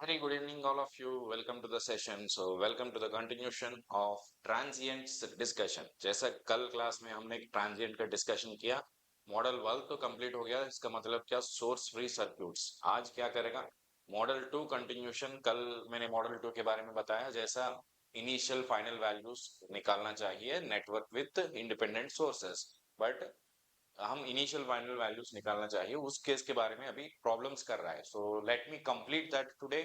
Very good evening, all of you. Welcome to the session. Welcome to the continuation of transients discussion. जैसा कल class में हमने transient का discussion किया, model 1 तो कंप्लीट हो गया। इसका मतलब क्या, सोर्स फ्री सर्क्यूट्स। आज क्या करेगा, मॉडल 2 कंटिन्यूशन। कल मैंने मॉडल 2 के बारे में बताया, जैसा इनिशियल फाइनल वैल्यूज निकालना चाहिए network with independent sources, but हम इनिशियल फाइनल वैल्यूज निकालना चाहिए, उस केस के बारे में अभी प्रॉब्लम्स कर रहा है। So let me complete that today.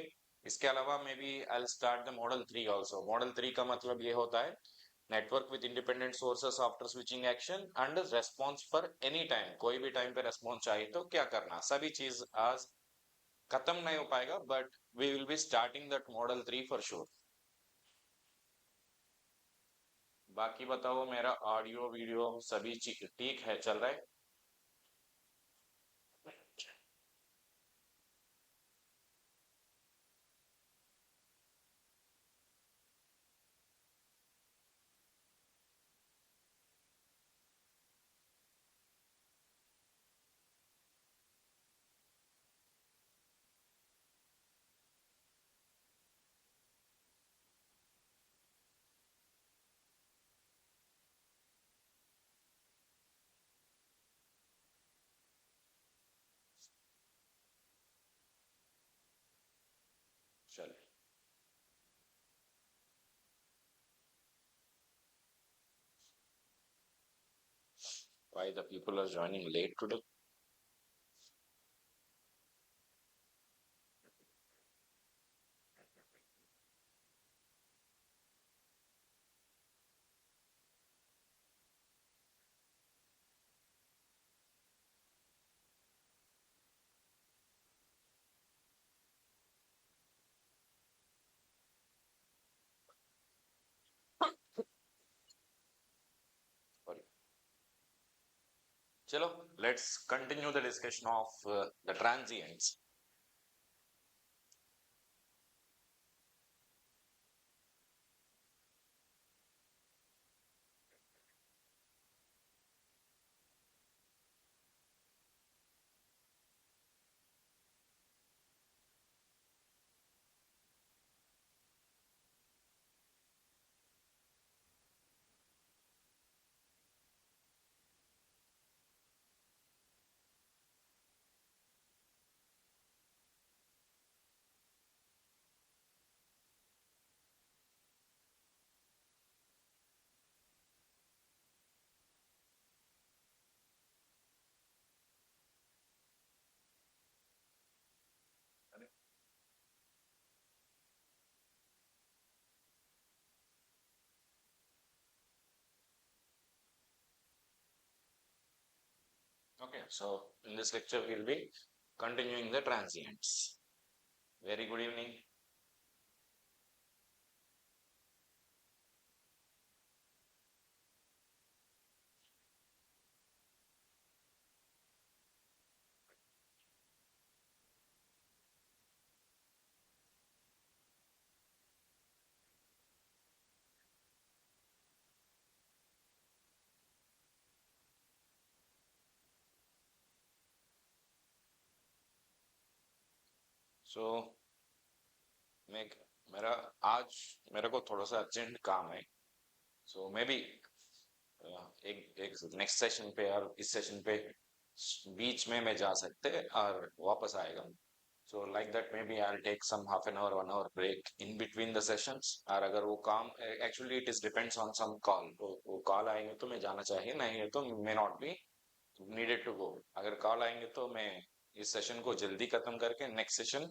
इसके अलावा may be I start the model 3 also. Model 3 का मतलब ये होता है, network with independent sources after switching action and response for any time. कोई भी टाइम पे रेस्पॉन्स चाहिए तो क्या करना, सभी चीज आज खत्म नहीं हो पाएगा, but we will be starting that model 3 for sure. बाकी बताओ, मेरा ऑडियो वीडियो सभी चीज ठीक है, चल रहा है? चलिए। Why the people are joining late today? Sorry. चलो, let's continue the discussion of the transients. Okay, so in this lecture we'll be continuing the transients. Very good evening. So मैं मेरा आज मेरे को थोड़ा सा अर्जेंट काम है। सो मे बी एक एक नेक्स्ट सेशन पे और इस सेशन पे बीच में मैं जा सकते हैं और वापस आएगा। So like that may be I take some half an hour 1 hour break in between the sessions. और अगर वो काम, actually it is depends on some call, तो वो कॉल आएंगे तो मैं जाना चाहिए, नहीं है तो may not be needed to go. अगर कॉल आएंगे तो मैं इस सेशन को जल्दी खत्म करके नेक्स्ट सेशन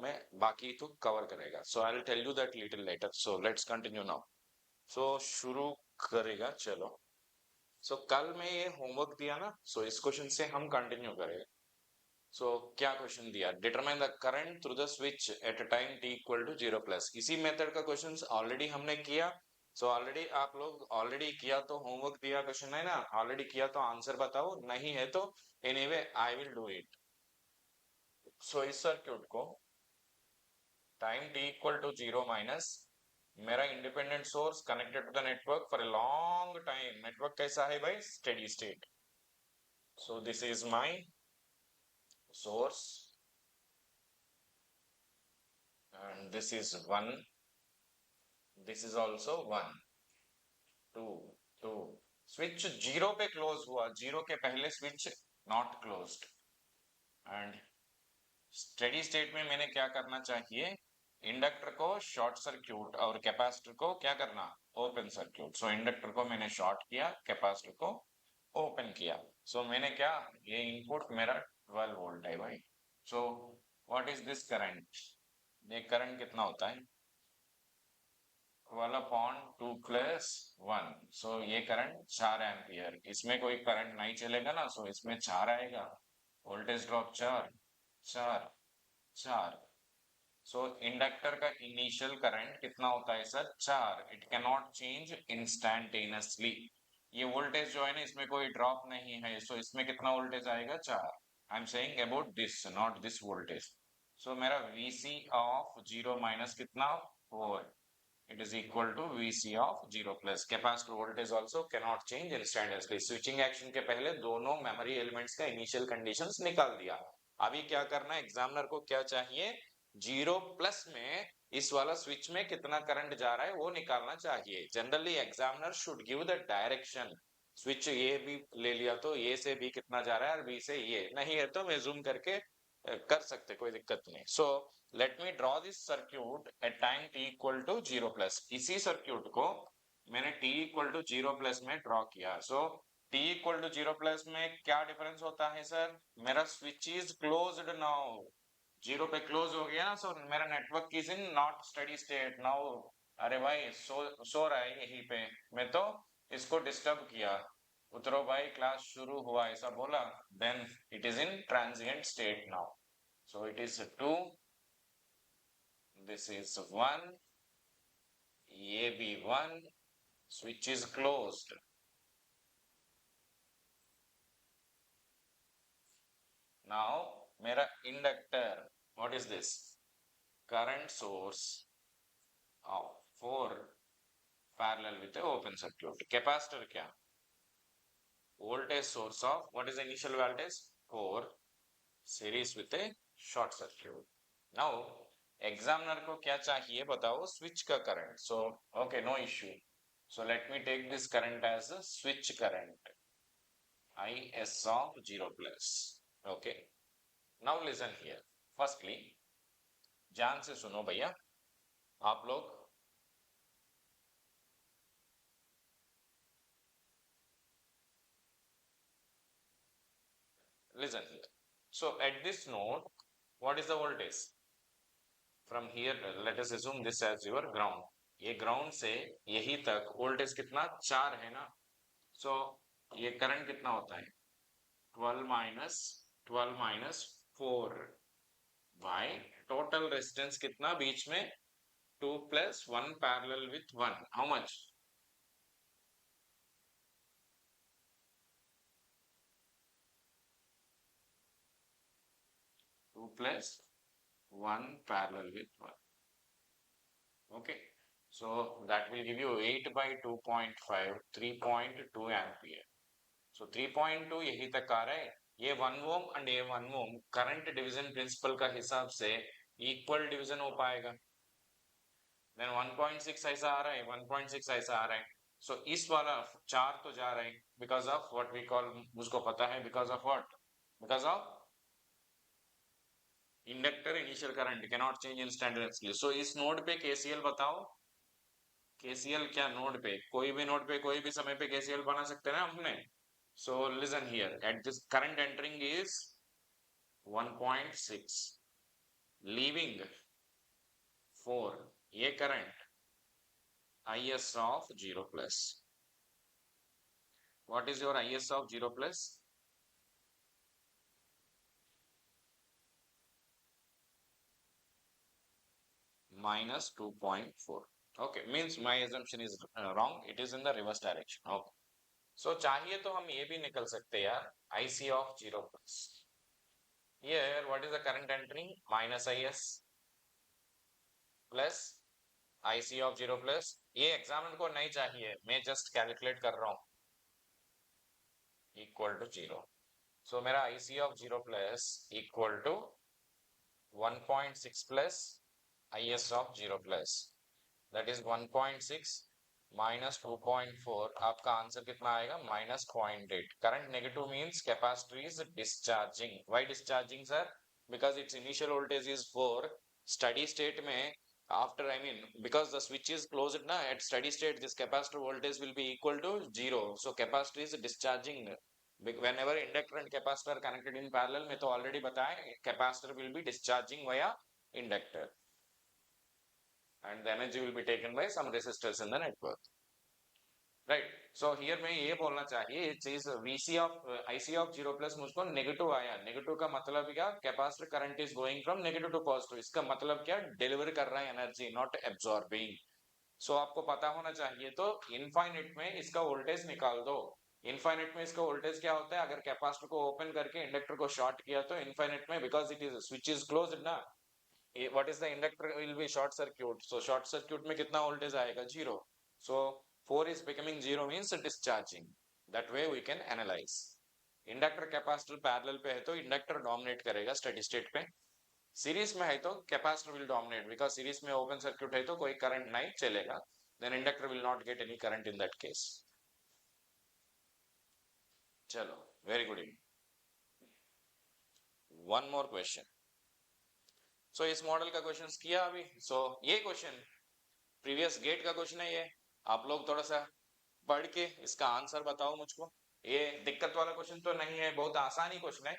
में बाकी तो कवर करेगा। So I will tell you that little letter. So let's continue now. So शुरू करेगा, चलो। सो कल मैं ये होमवर्क दिया ना, सो इस क्वेश्चन से हम कंटिन्यू करेंगे। सो क्या क्वेश्चन दिया, determine the current through the switch at a time T equal to 0 plus. इसी मेथड का क्वेश्चन ऑलरेडी हमने किया। सो ऑलरेडी आप लोग ऑलरेडी किया तो होमवर्क दिया क्वेश्चन है ना, ऑलरेडी किया तो आंसर बताओ, नहीं है तो anyway I will do it. So इस सर्क्यूट को टाइम टी इक्वल टू 0 मेरा independent source connected to the network for a long time. Network कैसा है भाई, steady state. So this is my source and this is 1, this is also 1, 2, 2. Switch 0 पे close हुआ, 0 के पहले switch not closed, and steady state में मैंने क्या करना चाहिए, इंडक्टर को शॉर्ट सर्क्यूट और कैपेसिटर को क्या करना, ओपन सर्क्यूट। सो इंडक्टर को मैंने शॉर्ट किया, कैपेसिटर को ओपन किया। सो मैंने क्या, ये इनपुट मेरा 12 वोल्ट है भाई। सो व्हाट इज दिस करंट, ये करंट कितना होता है, 12/2 प्लस 1। सो ये करंट 4 एम्पियर, इसमें कोई करंट नहीं चलेगा ना, सो इसमें 4 आएगा, वोल्टेज ड्रॉप 4, 4, 4। सो इंडक्टर का इनिशियल करंट कितना होता है sir, 4। It can not change instantaneously. ये वोल्टेज जो है ना, इसमें कोई ड्रॉप नहीं है, सो इसमें कितना वोल्टेज आएगा, 4। I am saying about this, not this voltage. So मेरा VC ऑफ 0 माइनस कितना, 4, it is equal to VC of 0 plus। Capacitor voltage also cannot change instantaneously। Switching action के पहले दोनों मेमोरी एलिमेंट्स का इनिशियल कंडीशंस निकाल दिया। अभी क्या करना है, एग्जामिनर को क्या चाहिए, 0 प्लस में इस वाला स्विच में कितना करंट जा रहा है वो निकालना चाहिए। Generally examiner should give the direction, switch ए भी ले लिया तो ए से बी कितना जा रहा है और बी से ये नहीं है तो मैं जूम करके कर सकते, कोई दिक्कत नहीं। So let me draw this circuit at time t equal to 0 plus. इसी सर्क्यूट को मैंने t इक्वल टू 0 प्लस में ड्रॉ किया। So t equal to 0 plus में क्या डिफरेंस होता है सर, मेरा स्विच इज क्लोज्ड नाउ, 0 पे क्लोज हो गया ना, सो मेरा network is in not steady state now. अरे भाई सो रहा है यहीं पे, मैं तो इसको डिस्टर्ब किया, उतरो भाई क्लास शुरू हुआ ऐसा बोला, then it is in transient state now. So it is 2, this is 1, ये भी 1, switch is closed। Now मेरा inductor, what is this, current source of 4 parallel with the open circuit। Capacitor क्या, voltage source of, what is the initial voltage, 4 series with a short circuit। Now examiner को क्या चाहिए बताओ, switch का current. So okay, no issue. So let me take this current as a switch current, IS of 0 plus। Okay, now listen here। Firstly, ध्यान से सुनो भैया आप लोग, listen here। So at this node, what is the voltage? From here, let us assume this as your ground। ये ground से यही तक वोल्टेज कितना, 4 है ना। सो ये करंट कितना होता है, 12 माइनस 4 बाय टोटल रेजिस्टेंस कितना बीच में, 2 plus 1 parallel with 1, how much, 2 plus 1 parallel with 1। Okay, so that will give you 8 by 2.5, 3.2 ampere। So 3.2 यही तक आ रहा है। ये 1 ओम एंड ये 1 ओम करंट डिवीजन प्रिंसिपल का हिसाब से इक्वल डिवीजन हो पाएगा। देन 1.6 ऐसा आ रहा है, 1.6 ऐसा आ रहा है। सो इस वाला 4 तो जा रहा है because of what we call, मुझको पता है because of what, because of inductor initial current can not change instantaneously. So इस नोड पे केसीएल बताओ, केसीएल क्या नोड पे, कोई भी नोड पे कोई भी समय पे केसीएल बना सकते हैं ना हमने। So listen here, at this current entering is 1.6, leaving 4, ये current IS of 0 plus। What is your IS of 0 plus? Minus 2.4। Okay, means my assumption is wrong, it is in the reverse direction। Okay, so चाहिए तो हम ये भी निकल सकते यार, IC of 0 plus। Here what is the current entering, minus IS plus IC of 0 plus। ये examiner को नहीं चाहिए, मैं जस्ट कैलकुलेट कर रहा हूँ, इक्वल टू 0। सो मेरा IC of 0 plus equal to 1.6 plus IS of 0 plus, that is 1.6 minus 2.4. आपका आंसर कितना आएगा? minus 0.8. Current negative means capacitor is discharging. Why discharging, sir? Because its initial voltage is 4. Steady state में after, I mean, because the switch is closed na, at steady state this capacitor voltage will be equal to 0. So capacitor is discharging. Whenever inductor and capacitor are connected in parallel, मैं तो already बताया capacitor will be discharging via inductor, and the energy will be taken by some resistors in the network, right? So here मैं ये बोलना चाहिए, ये चीज VC of IC of 0 plus मुझको नेगेटिव आया. नेगेटिव का मतलब क्या? Capacitor current is going from negative to positive. इसका मतलब क्या? डिलीवर कर रहा है एनर्जी, नॉट एब्जॉर्बिंग. सो आपको पता होना चाहिए. तो इनफाइनाइट में इसका वोल्टेज निकाल दो. इनफाइनाइट में इसका वोल्टेज क्या होता है? अगर कैपेसिटर को ओपन करके इंडक्टर को शॉर्ट किया तो इनफाइनाइट में, because it is switch is closed ना, what is the inductor will be short circuit. So short circuit में कितना voltage आएगा? 0. So 4 is becoming 0 means discharging. That way we can analyze. Inductor capacitor parallel पे है तो inductor dominate करेगा steady state पे. Series में है तो capacitor will dominate, because series में ओपन सर्किट है तो कोई करंट नहीं चलेगा. Then inductor will not get any current in that case. चलो, very good. One more question. So इस मॉडल का क्वेश्चन किया अभी. सो ये क्वेश्चन प्रीवियस गेट का क्वेश्चन है. ये आप लोग थोड़ा सा पढ़ के इसका आंसर बताओ मुझको. ये दिक्कत वाला क्वेश्चन तो नहीं है, बहुत आसान ही क्वेश्चन है.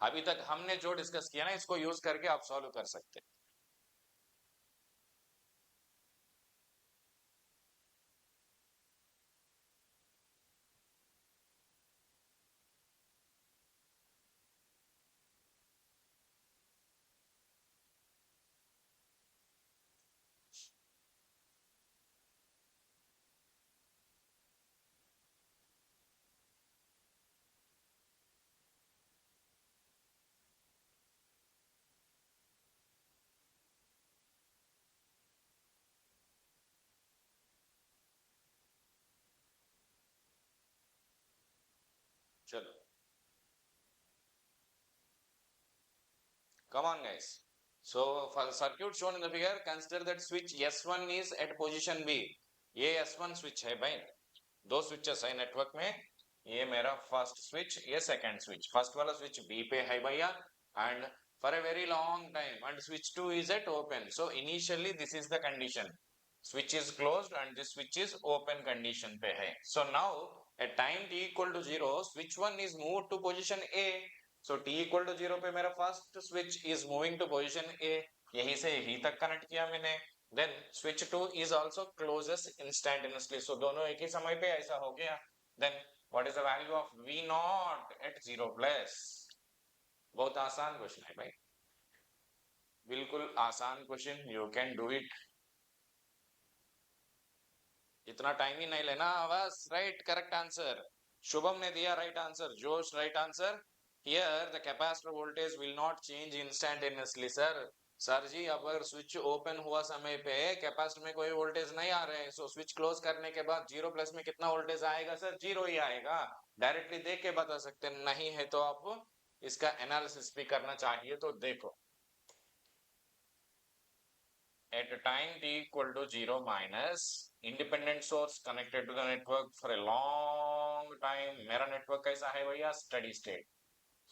अभी तक हमने जो डिस्कस किया ना, इसको यूज करके आप सॉल्व कर सकते. चलो, come on guys. So for the circuit shown in the figure, consider that switch S1 is at position B. ये S1 switch है भाई. दो switches है नेटवर्क में. ये मेरा फर्स्ट स्विच, ये सेकंड स्विच. फर्स्ट वाला स्विच B पे है भैया, and for a very long time, and switch 2 is at open. So initially this is the condition. Switch is closed and this switch is open condition पे है. So now at time t equal to 0, switch 1 is moved to position A. So t equal to 0 पे मेरा first switch is moving to position A. यहीं से यहीं तक connect किया मैंने. Then switch 2 is also closes instantaneously. So दोनों एक ही समय पे ऐसा हो गया. Then what is the value of V naught at 0 plus? बहुत आसान क्वेश्चन है भाई, बिल्कुल आसान question. You can do it. इतना टाइम ही नहीं लेना बस. Right, correct answer. शुभम ने दिया right answer. Josh right answer. Here the capacitor voltage will not change instantaneously. Sir ji, अब अगर स्विच ओपन हुआ समय पे कैपेसिटर में कोई वोल्टेज नहीं आ रहे हैं, सो स्विच क्लोज करने के बाद 0 प्लस में कितना वोल्टेज आएगा? सर 0 ही आएगा. डायरेक्टली देख के बता सकते नहीं है तो आप इसका एनालिसिस भी करना चाहिए. तो देखो, at a time t equal to 0 minus, independent source connected to the network for a long time. मेरा नेटवर्क कैसा है भैया? Steady state.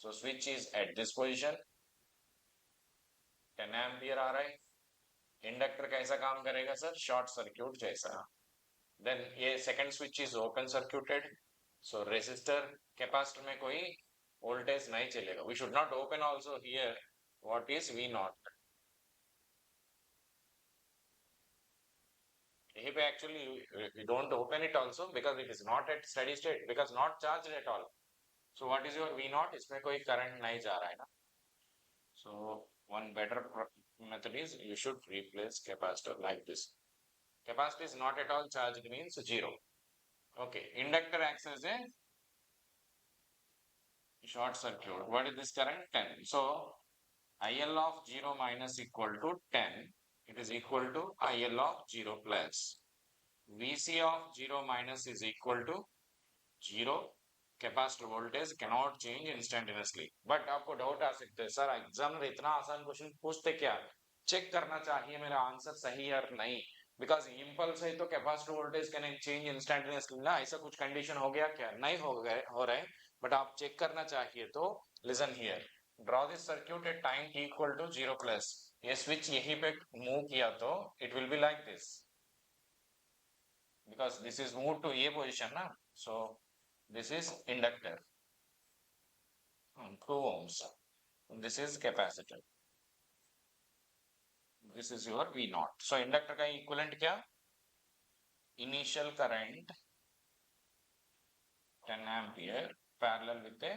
So switch is at this position. 10 ampere आ रहा है. इंडक्टर कैसा काम करेगा सर? शॉर्ट सर्क्यूट जैसा. देन ये second switch is open circuited. So resistor capacitor में कोई वोल्टेज नहीं चलेगा. We should not open also here. What is V naught? Here actually you don't open it also because it is not at steady state, because not charged at all. So what is your V naught? इसमें कोई current नहीं जा रहा है ना. So one better method is you should replace capacitor like this. Capacitor is not at all charged means 0. Okay, inductor acts as a short circuit. What is this current? 10. So IL of 0 minus equal to 10. It is equal to IL of 0 plus. VC of 0 minus is equal to 0. Capacitor voltage cannot change instantaneously. But आपको doubt आ सकते हैं, sir exam में इतना आसान question पूछते क्या, check करना चाहिए मेरा आंसर सही है और नहीं, बिकॉज इम्पल्स है तो capacitor voltage can change instantaneously ना, ऐसा कुछ कंडीशन हो गया क्या, नहीं हो गए हो रहा है, बट आप चेक करना चाहिए तो listen here, draw this circuit at time t equal to 0 plus, ये स्विच यहीं पे मूव किया तो it will be like this, because this is moved to A position na, so this is inductor 2 ohms, this is capacitor, this is your V naught. So inductor का equivalent क्या, initial current 10 ampere parallel with a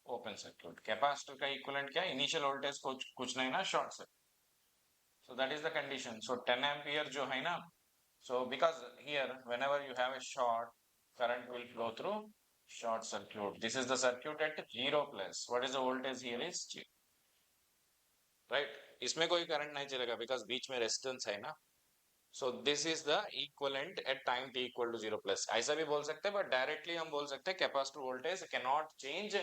open circuit. Capacitor का equivalent क्या, initial voltage कुछ नहीं ना, short circuit. So that is the condition. So 10 ampere जो है ना, so because here whenever you have a short, current will flow through short circuit. This is the circuit at 0 plus. What is the voltage here is 0. Right? इसमें कोई current नहीं चलेगा because बीच में resistance है ना. So this is the equivalent at time t equal to 0 plus. ऐसा भी बोल सकते हैं, but directly हम बोल सकते हैं capacitor voltage cannot change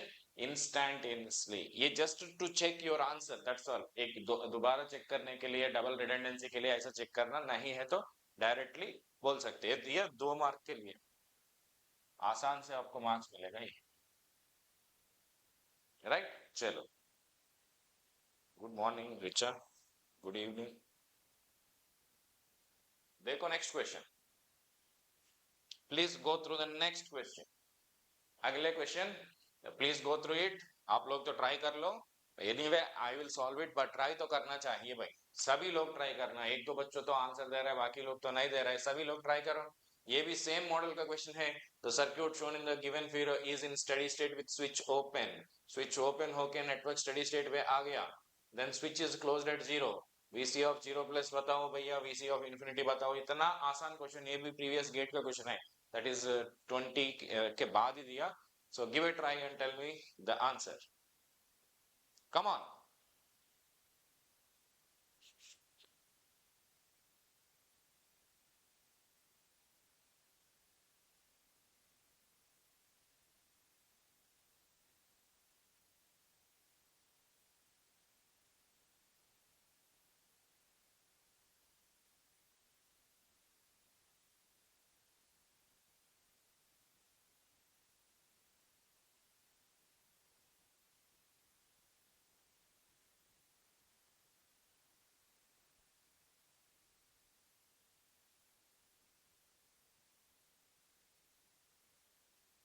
instantaneously. ये just to check your answer, that's all. एक दोबारा चेक करने के लिए, डबल रिडंडेंसी के लिए ऐसा चेक करना नहीं है तो डायरेक्टली बोल सकते हैं. ये 2 मार्क के लिए आसान से आपको मार्क्स मिलेगा ये, राइट? चलो, good morning Richa, good evening. देखो next question, please go through the next question. अगले question please go through it. आप लोग तो ट्राई कर लो, anyway I will solve it, but try तो करना चाहिए भाई, सभी लोग ट्राई करना. एक दो बच्चों तो आंसर दे रहा है, बाकी लोग तो नहीं दे रहे हैं, सभी लोग ट्राई करो. ये भी सेम मॉडल का क्वेश्चन है. The circuit shown in the given figure is in steady state with switch open. Switch open होके नेटवर्क स्टेडी स्टेट में आ गया, then switch is closed at 0. VC of 0 plus बताओ भैया, VC ऑफ इन्फिनिटी बताओ. इतना आसान क्वेश्चन, ये भी प्रीवियस गेट का क्वेश्चन है, दैट इज 20 के बाद ही दिया. So give a try and tell me the answer. Come on.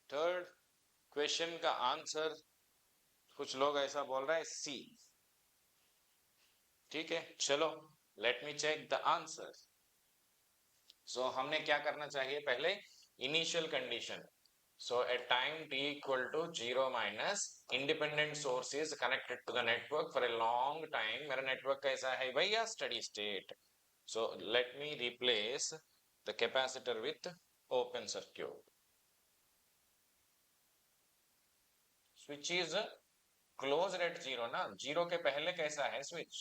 Third question का आंसर कुछ लोग ऐसा बोल रहे हैं सी. ठीक है, चलो let me check the answer. So हमने क्या करना चाहिए पहले, initial condition. So at time t equal to 0 minus, independent source is connected to the network for a long time. मेरा network कैसा है भैया, steady state. So let me replace the capacitor with open circuit. Switch is closed at 0 ना, 0 के पहले कैसा है switch?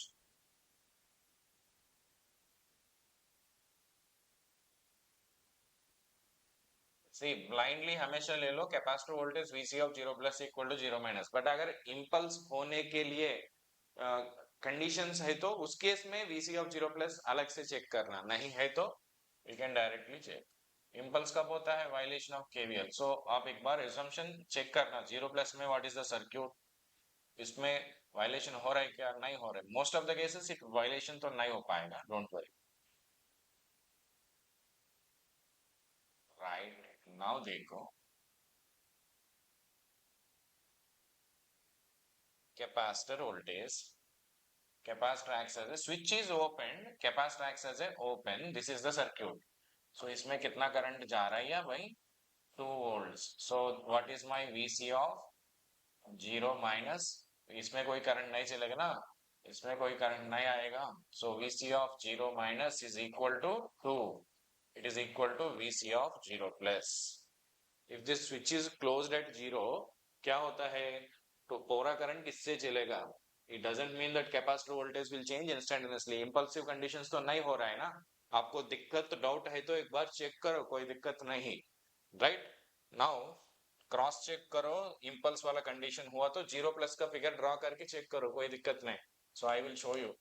See, blindly हमेशा ले लो capacitor voltage VC of 0 plus equal to 0 minus, but अगर इम्पल्स होने के लिए कंडीशंस है तो उस केस में VC ऑफ 0 प्लस अलग से चेक करना, नहीं है तो you can directly check. Impulse कब होता है, वायलेशन ऑफ KVL. सो आप एक बार assumption चेक करना, 0 प्लस में व्हाट इज द सर्क्यूट, इसमें वायलेशन हो रहा है क्या, नहीं हो रहा है. Most of the cases it violation तो नहीं हो पाएगा, डोंट वरी. राइट, नाउ देखो capacitor voltage, capacitor acts as a, switch is opened, capacitor acts as a open, this is the circuit. So इसमें कितना करंट जा रहा है या भाई, 2 volts. So what is my VC of 0 minus, इसमें कोई करंट नहीं चलेगा ना, इसमें कोई करंट नहीं आएगा. So VC of 0 minus is equal to 2, it is equal to VC of 0 plus. If this switch is closed at 0, क्या होता है, तो पूरा करंट किससे चलेगा. It doesn't mean that capacitor voltage will change instantaneously. Impulsive conditions तो नहीं हो रहा है ना. आपको दिक्कत डाउट है तो एक बार चेक करो, कोई दिक्कत नहीं. Right now क्रॉस चेक करो, इंपल्स वाला कंडीशन हुआ तो 0+ का फिगर ड्रॉ करके चेक करो, कोई दिक्कत नहीं। So I will show you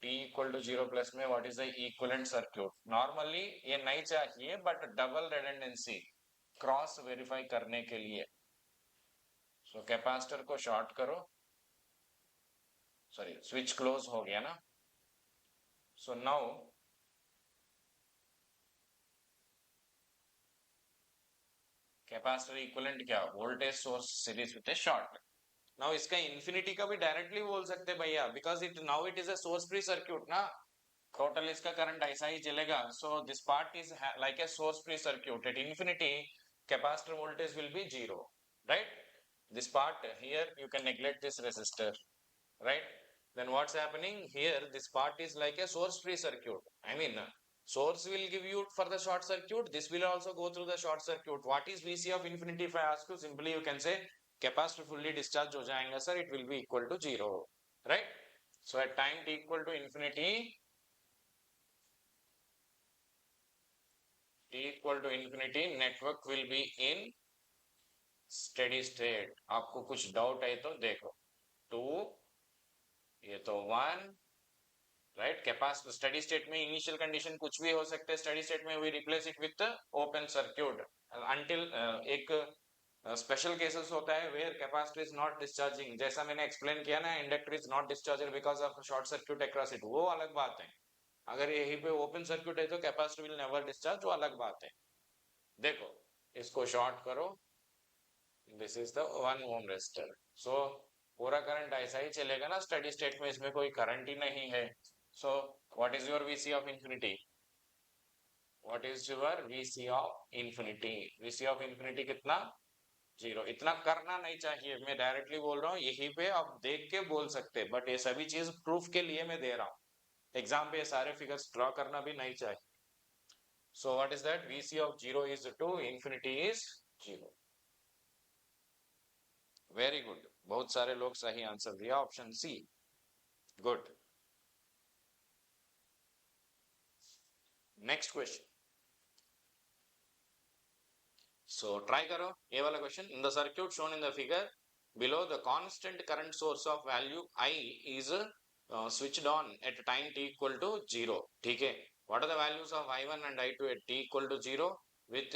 t equal to 0+ में what is the equivalent circuit. Normally ये नहीं चाहिए, but double redundancy cross verify करने के लिए। सो कैपेसिटर को शॉर्ट करो, सॉरी स्विच क्लोज हो गया ना। सो नाउ कैपेसिटर इक्विवेलेंट क्या, voltage source series with short. Now इसका इंफिनिटी का भी डायरेक्टली बोल सकते भैया, because it now it is a source free circuit ना, टोटल इसका करंट ऐसा ही चलेगा। So this part is like a source free circuit, at infinity capacitor voltage will be zero, right. This part here you can neglect this resistor, right? Then what's happening here, this part is like a source free circuit. I mean, source will give you for the short circuit, this will also go through the short circuit. What is VC of infinity? If I ask you, simply you can say capacitor fully discharged ho jayega sir, it will be equal to 0, right? So at time t equal to infinity, t equal to infinity, network will be in steady state. आपको कुछ doubt है तो देखो, 2, ये तो 1, right. Capacitor steady state में initial condition कुछ भी हो सकते हैं, स्टेडी स्टेट में we replace it with open circuit until एक स्पेशल केसेस होता है where capacitor is not discharging, जैसा मैंने एक्सप्लेन किया ना, inductor is not discharger because of short circuit across it, वो अलग बात है। अगर यही पे ओपन सर्क्यूट है तो कैपेसिटर विल नेवर डिस्चार्ज, वो अलग बात है। देखो इसको शॉर्ट करो, this is the 1 ohm resistor. So पूरा करंट ऐसा ही चलेगा ना स्टेडी स्टेट में, इसमें कोई करंट ही नहीं है। सो what is your VC of infinity, what is your VC of infinity? VC of infinity कितना, 0। इतना करना नहीं चाहिए, मैं डायरेक्टली बोल रहा हूँ, यहीं पे आप देख के बोल सकते, बट ये सभी चीज प्रूफ के लिए मैं दे रहा हूँ। एग्जाम पे ये सारे फिगर्स ड्रॉ करना भी नहीं चाहिए। So what is that, VC of 0 is 2, infinity is 0। Very good, बहुत सारे लोग सही आंसर दिया, option C, good. Next question, so try करो ये वाला question. In the circuit shown in the figure below, the constant current source of value I is switched on at time t equal to 0, ठीक है। what are the values of I1 and I2 at t equal to 0 with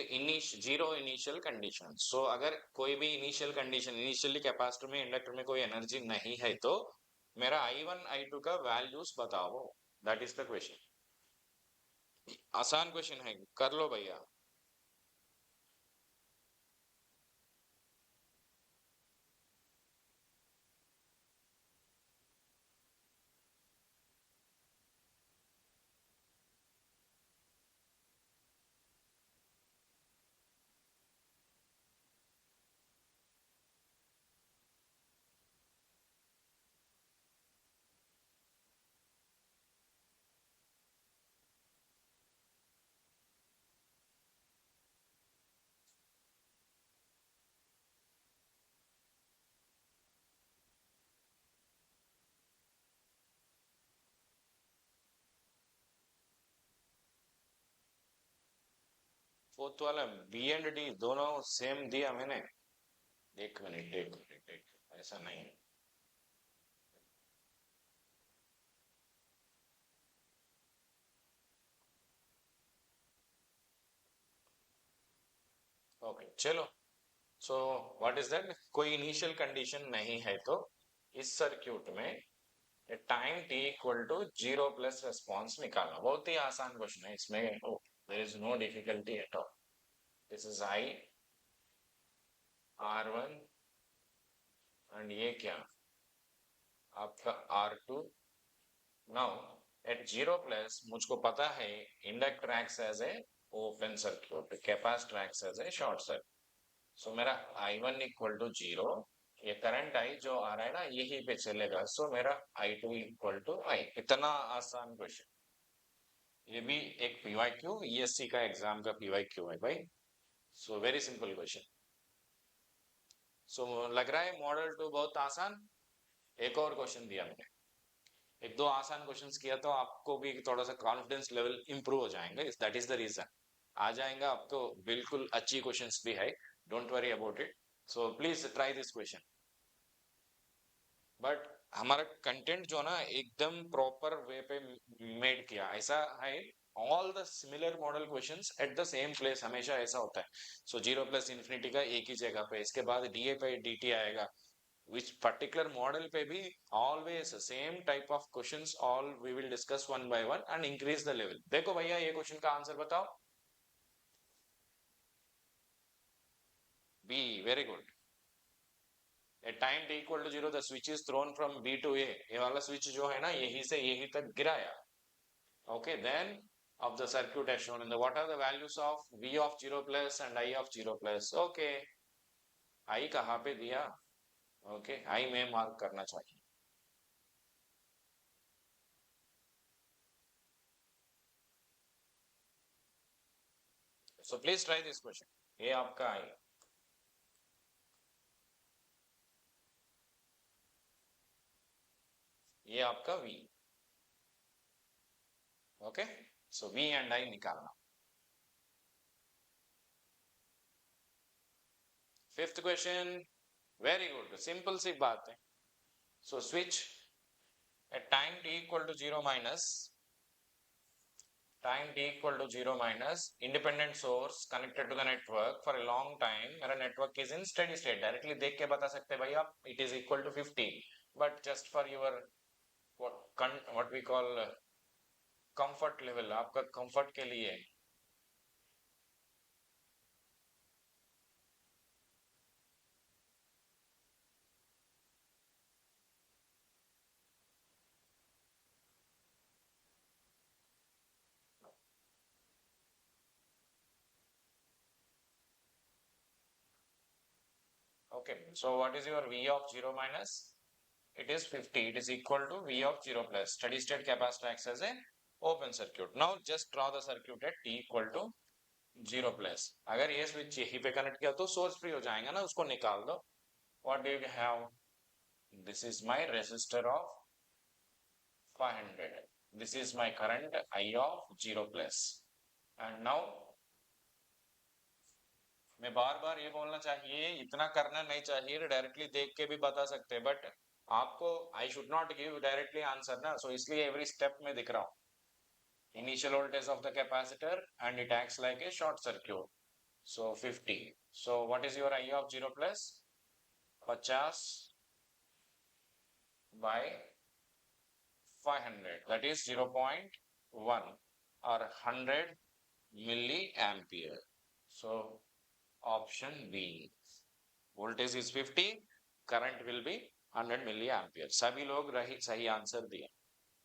zero initial condition? so अगर कोई भी initial condition, initially capacitor में inductor में कोई energy नहीं है तो मेरा I1 I2 का वैल्यूज बताओ, दैट इज द क्वेश्चन। आसान क्वेश्चन है, कर लो भैया। फोर्थ वाला बी एंड डी दोनों सेम दिया मैंने, एक मिनट एक मिनट एक, ऐसा नहीं है। ओके चलो, सो व्हाट इज दैट, कोई इनिशियल कंडीशन नहीं है तो इस सर्क्यूट में time t equal to 0+ response निकालना, बहुत ही आसान क्वेश्चन है इसमें, there is no difficulty at all. This is I R1 and ये क्या आपका R2। नाउ एट 0+, मुझको पता है inductor acts as a open circuit, capacitor acts as a short circuit. So मेरा I1 इक्वल टू 0, ये करंट I जो आ रहा है ना यही पे चलेगा, सो मेरा I2 इक्वल टू I। इतना आसान क्वेश्चन, ये भी एक PYQ ESC का एग्जाम का PYQ है भाई। So very simple question. So लग रहा है मॉडल 2 बहुत आसान। एक और क्वेश्चन दिया मैंने, एक दो आसान क्वेश्चंस किया तो आपको भी थोड़ा सा कॉन्फिडेंस लेवल इंप्रूव हो जाएंगे, दैट इज द रीजन। आ जाएगा आपको, बिल्कुल अच्छी क्वेश्चंस भी है, don't worry about it. So please try this question. But हमारा कंटेंट जो ना एकदम प्रॉपर वे पे मेड किया ऐसा है। All the similar model questions at the same place हमेशा ऐसा होता है। सो जीरो प्लस इन्फिनिटी का एक ही जगह पे, इसके बाद डी ए पे डी टी आएगा। which particular model पे भी always same type of questions, all we will discuss one by one and increase the level। देखो भैया ये क्वेश्चन का आंसर बताओ। B, very good. at time t equal to 0 the switch is thrown from b to a, ये वाला switch जो है ना यही से यही तक गिराया। okay, then of the circuit as shown in the, what are the values of v of 0 plus and I of 0 plus? okay, I कहाँ पे दिया? okay, I में मार्क करना चाहिए। so please try this question। ये आपका I, ये आपका v। Okay, so v and I निकालना। Fifth question, very good, simple सी बात है। So switch at time t equal to 0 minus, time t equal to 0 minus independent source connected to the network for a long time, मेरा network is in steady state. Directly देख के बता सकते भाई आप, it is equal to 50, but just for your what we call comfort level, आपका comfort के लिए। okay, so what is your v of 0 minus? It is 50, it is equal to v of 0 plus, steady state capacitor acts as a open circuit। now just draw the circuit at t equal to 0 plus। अगर ये switch यहीं पे connect किया तो source free हो जाएगा ना, उसको निकाल दो। what do you have? this is my resistor of 500, this is my current I of 0 plus। and now मैं बार बार ये बोलना चाहिए, इतना करना नहीं चाहिए, डायरेक्टली देख के भी बता सकते हैं, बट आपको I should not give directly answer ना, सो इसलिए एवरी स्टेप में दिख रहा हूँ। Initial voltage of the capacitor and it acts like a short circuit. So 50, so what is your I of 0 plus? 50 by 500, that is 0.1 or 100 milli ampere। so option B, voltage is 50, current will be 100 milliampere. सभी लोग रही सही answer दिए,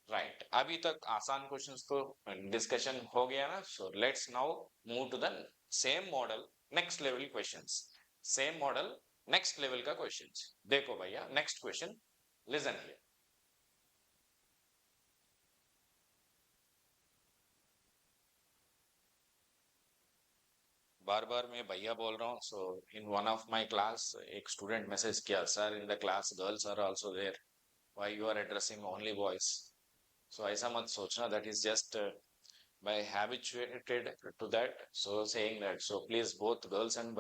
right. अभी तक आसान questions तो discussion हो गया ना। So let's now move to the same model next level questions. Same model next level का क्वेश्चंस। देखो भैया नेक्स्ट क्वेश्चन, लिसन हियर। बार बार मैं भैया बोल रहा हूँ। So in one of my class एक स्टूडेंट मैसेज किया, sir in the class girls are also there, why you are addressing only boys? So ऐसा मत सोचना, that is just by habituated to that, so saying that, so please both girls and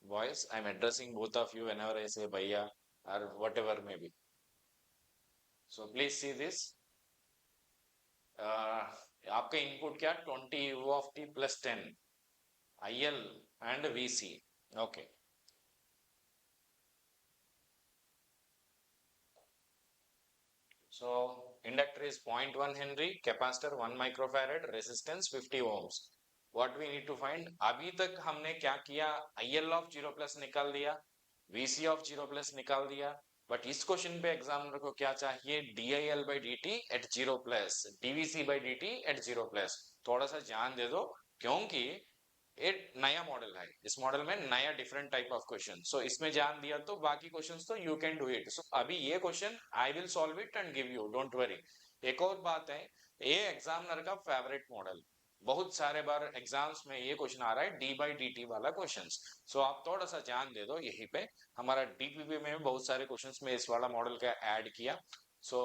boys, I'm addressing both of you whenever I say bhaiya or whatever may be। so please see this। आपका input क्या? 20 u of t plus 10 IL and VC। okay, so inductor is 0.1 Henry, capacitor 1 microfarad, resistance 50 ohms। what we need to find? अभी तक हमने क्या किया? IL of 0 plus निकाल दिया, VC of 0 plus निकाल दिया, बट इस क्वेश्चन पे एग्जामिनर को क्या चाहिए? DIL by dt at 0 plus, DVC by dt at 0 plus। थोड़ा सा ध्यान दे दो, क्योंकि एक नया मॉडल है, इस मॉडल में नया डिफरेंट टाइप ऑफ क्वेश्चन। सो इसमें ध्यान दिया तो बाकी क्वेश्चंस तो यू कैन डू इट। सो अभी ये question I will solve it and give you, don't worry. एक और बात है, ये एग्जामिनर का फेवरेट मॉडल, बहुत सारे बार एग्जाम्स में ये क्वेश्चन आ रहा है, डी बाई डी टी वाला क्वेश्चन। सो आप थोड़ा सा ध्यान दे दो यहीं पे। हमारा डीपीपी में बहुत सारे क्वेश्चंस में इस वाला मॉडल का ऐड किया। सो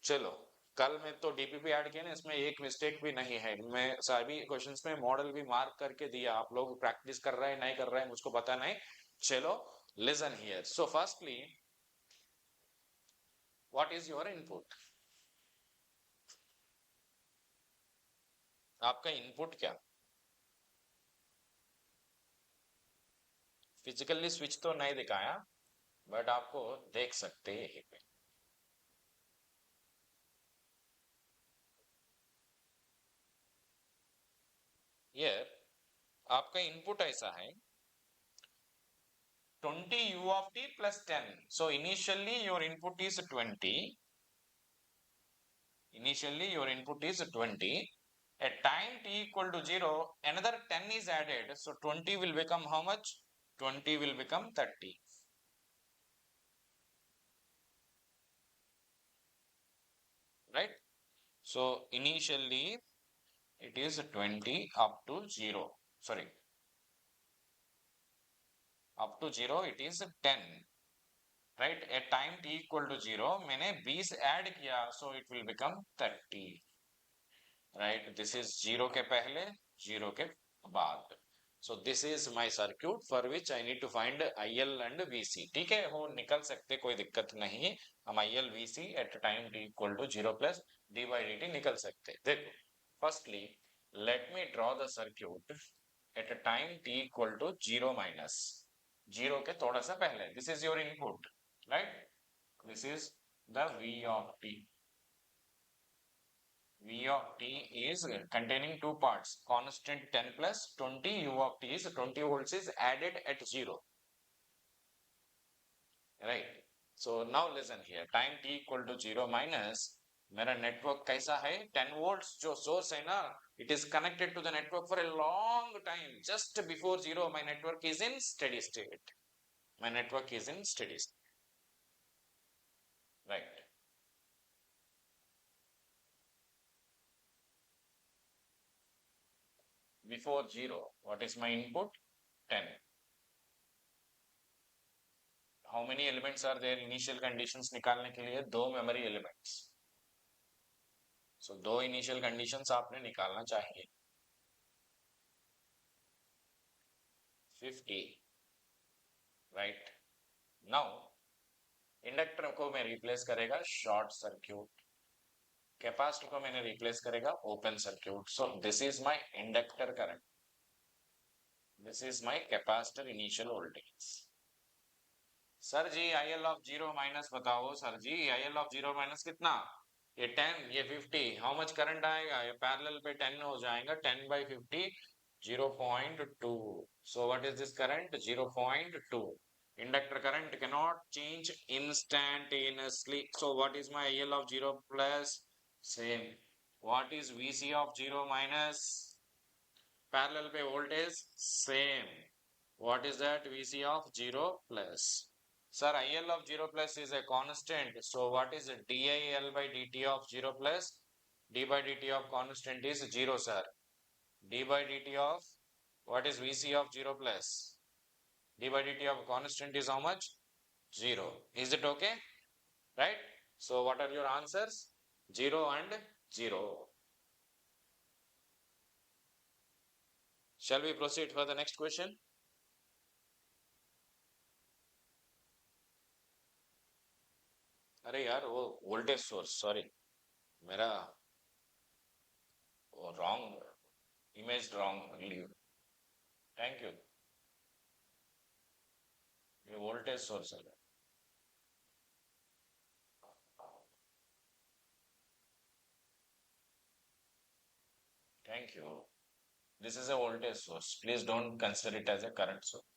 चलो, कल में तो डीपीपी ऐड किया ना, इसमें एक मिस्टेक भी नहीं है। मैं सभी क्वेश्चंस में मॉडल भी मार्क करके दिया, आप लोग प्रैक्टिस कर रहे हैं नहीं कर रहे हैं मुझको पता नहीं। चलो listen here. So firstly, what is your input? आपका इनपुट क्या? फिजिकली स्विच तो नहीं दिखाया, बट आपको देख सकते हैं। हियर आपका इनपुट ऐसा है 20 u of t plus 10. So initially your input is 20. Initially your input is 20. At time t equal to 0, another 10 is added. So 20 will become how much? 20 will become 30. Right? So initially it is 20 up to 0. Sorry. Up to 0 it is 10. Right? At time t equal to 0, मैंने 20 add किया. So it will become 30. Right? This is 0 के पहले, 0 के बाद. So this is my circuit for which I need to find IL and VC. ठीक है, वो निकल सकते, कोई दिक्कत नहीं. हम IL VC at time t equal to 0 plus d by dt निकल सकते. देखो, firstly, let me draw the circuit at a time t equal to 0 minus 0 के थोड़ा सा पहले. This is your input, right? This is the V of t. V of t is containing two parts. Constant 10 plus 20 u of t is 20 volts is added at 0. Right. So now listen here. Time t equal to 0 minus मेरा network कैसा है 10 volts जो source है ना it is connected to the network for a long time. Just before 0 my network is in steady state. My network is in steady state. Right. Before 0 what is my input? 10. How many elements are there? Initial conditions निकालने के लिए दो memory elements. So दो initial conditions आपने निकालना चाहिए. 50. Right. Now inductor को मैं रिप्लेस करेगा शॉर्ट सर्क्यूट, कैपेसिटर को मैंने रिप्लेस करेगा open circuit. So this is my inductor current, this is my capacitor initial voltage. Sir ji IL of 0 minus बताओ. Sir ji IL of 0 minus कितना? ये 10, ये 50. हाउ मच करंट आएगा? ये पैरेलल पे 10 हो जाएगा. 10 by 50 0.2. So what is this current? 0.2. Inductor current cannot change instantaneously. So what is my IL of 0 plus? Same. What is VC of 0 minus? Parallel पे voltage? Same. What is that? VC of 0 plus. Sir, IL of 0 plus is a constant. So what is DIL by dt of 0 plus? D by dt of constant is 0, sir. D by dt of what is VC of 0 plus? D by dt of constant is how much? 0. Is it okay? Right? So what are your answers? 0 and 0. Shall we proceed for the next question? अरे यार वो voltage source, sorry मेरा वो wrong image, wrong leave. Thank you. ये voltage source है. Thank you. This is a voltage source. Please don't consider it as a current source.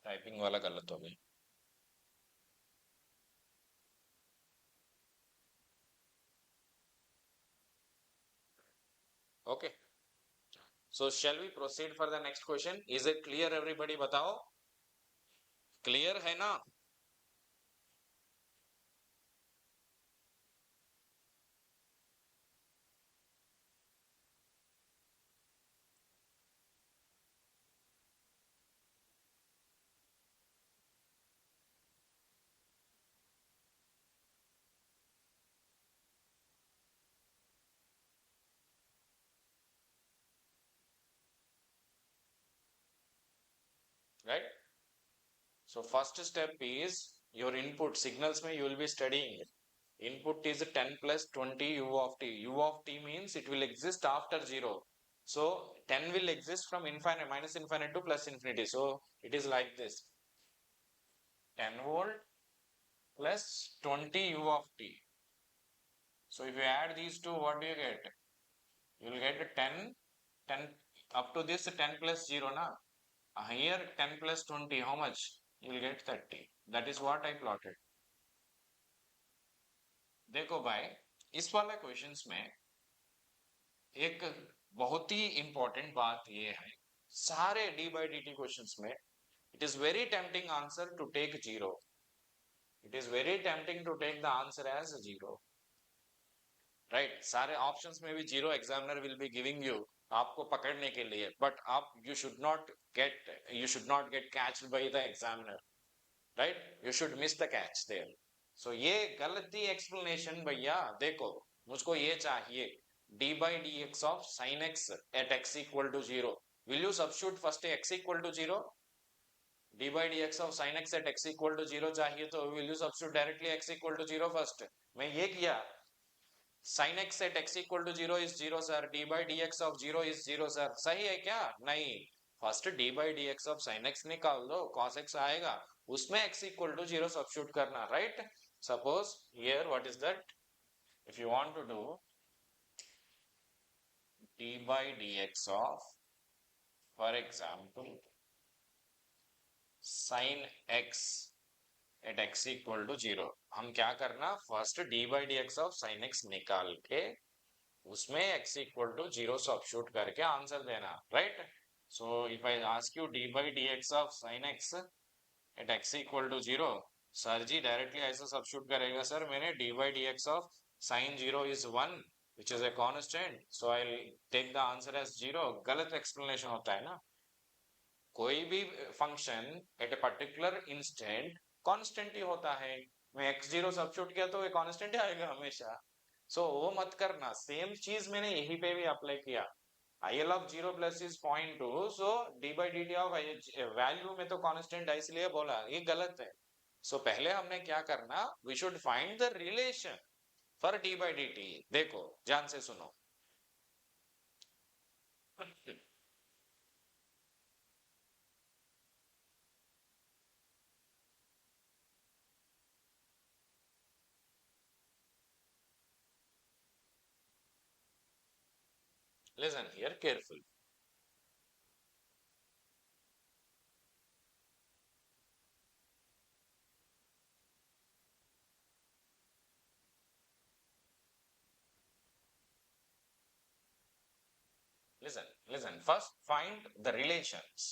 Typing वाला गलत हो गई. Okay. So shall we proceed for the next question? Is it clear everybody? बताओ. Clear है ना? right? So first step is your input signals mein you will be studying. Input is 10 plus 20 u of t. U of t means it will exist after 0. So 10 will exist from infinite, minus infinite to plus infinity. So it is like this. 10 volt plus 20 u of t. So if you add these two, what do you get? You will get 10, 10 up to this 10 plus 0 na. Here 10 plus 20, how much? You will get 30. That is what I plotted. देखो भाई, इस वाले questions में एक बहुत ही important बात ये है, सारे d by D t questions में it is very tempting answer to take zero. It is very tempting to take the answer as zero, right? सारे ऑप्शंस में भी zero examiner will be giving you आपको पकड़ने के लिए, but आप you should not get catch by the examiner, right? You should miss the catch there. So ये गलती एक्सप्लेनेशन भैया. देखो, मुझको ये चाहिए D by d x of sine x at x equal to zero. Will you substitute first x equal to zero? D by d x of sine x at x equal to zero चाहिए तो will you substitute directly x equal to zero first? मैं ये किया. Sine x at x equal to zero is zero sir. D by d x of zero is zero sir. सही है क्या? नहीं. First d by d x of sine x निकाल दो, cos x आएगा, उसमें x equal to zero substitute करना, right? Suppose here what is that? If you want to do d by d x of, for example, sine x at x equal to zero, हम क्या करना? First d by d x of sine x निकाल के उसमें x equal to zero substitute करके answer देना, right? So if I ask you D by d x of sine x at x equal to zero, sir ji directly ऐसा substitute करेगा sir मैंने D by d x of sine zero is one which is a constant, so I take the answer as zero. गलत explanation होता है ना. कोई भी function at a particular instant constant ही होता है. मैं x जीरो सब्स्टिट्यूट किया तो ये कांस्टेंट ही आएगा हमेशा. सो वो मत करना. सेम चीज मैंने यहीं पे भी अप्लाई किया. IL of zero plus is 0.2, so D by D T of value में तो कांस्टेंट है इसलिए बोला, ये गलत है. सो पहले हमने क्या करना? We should find the relation for d by D t. देखो ध्यान से सुनो. Listen here carefully. Listen. First, find the relations.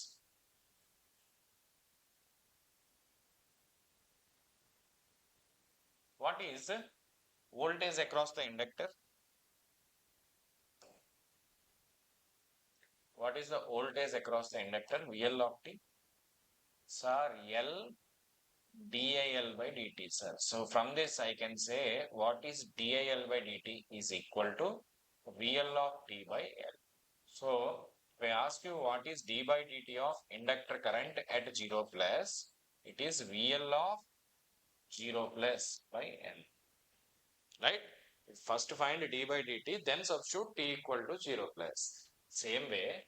What is voltage across the inductor? What is the voltage across the inductor? VL of t. Sir, L DIL by dt, sir. So from this I can say what is DIL by dt is equal to VL of t by L. So if I ask you what is d by dt of inductor current at 0 plus, it is VL of 0 plus by L, right? First find d by dt, then substitute t equal to 0 plus. Same way,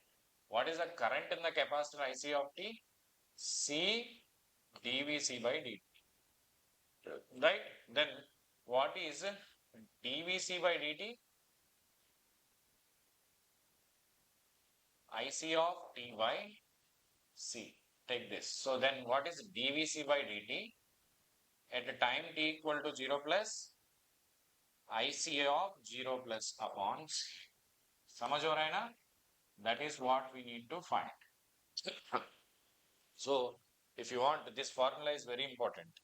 what is the current in the capacitor IC of t? C dVc by dt, right? Then what is dVc by dt? IC of t by c. Take this. So then what is dVc by dt at a time t equal to 0 plus? IC of 0 plus upon c. समझ हो रहा है ना? That is what we need to find. So if you want, this formula is very important.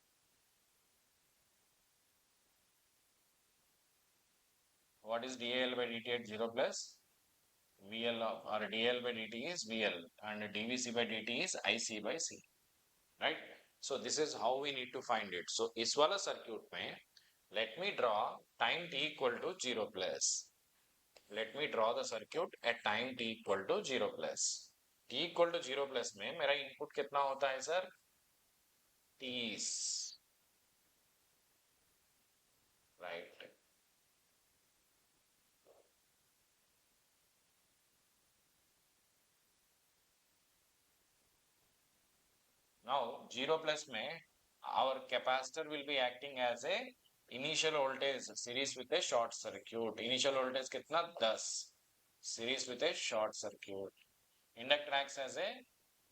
What is dAL by dt at 0 plus? VL of, or dL by dt is VL and dVc by dt is IC by C, right? So this is how we need to find it. So इस वाला circuit में let me draw time t equal to 0 plus. Let me draw the circuit at time t equal to 0 plus. t equal to 0 plus में मेरा input कितना होता है sir? 30, right. Now 0 plus में our capacitor will be acting as a initial voltage series with a short circuit. Initial voltage कितना? 10, series with a short circuit. Inductor acts as a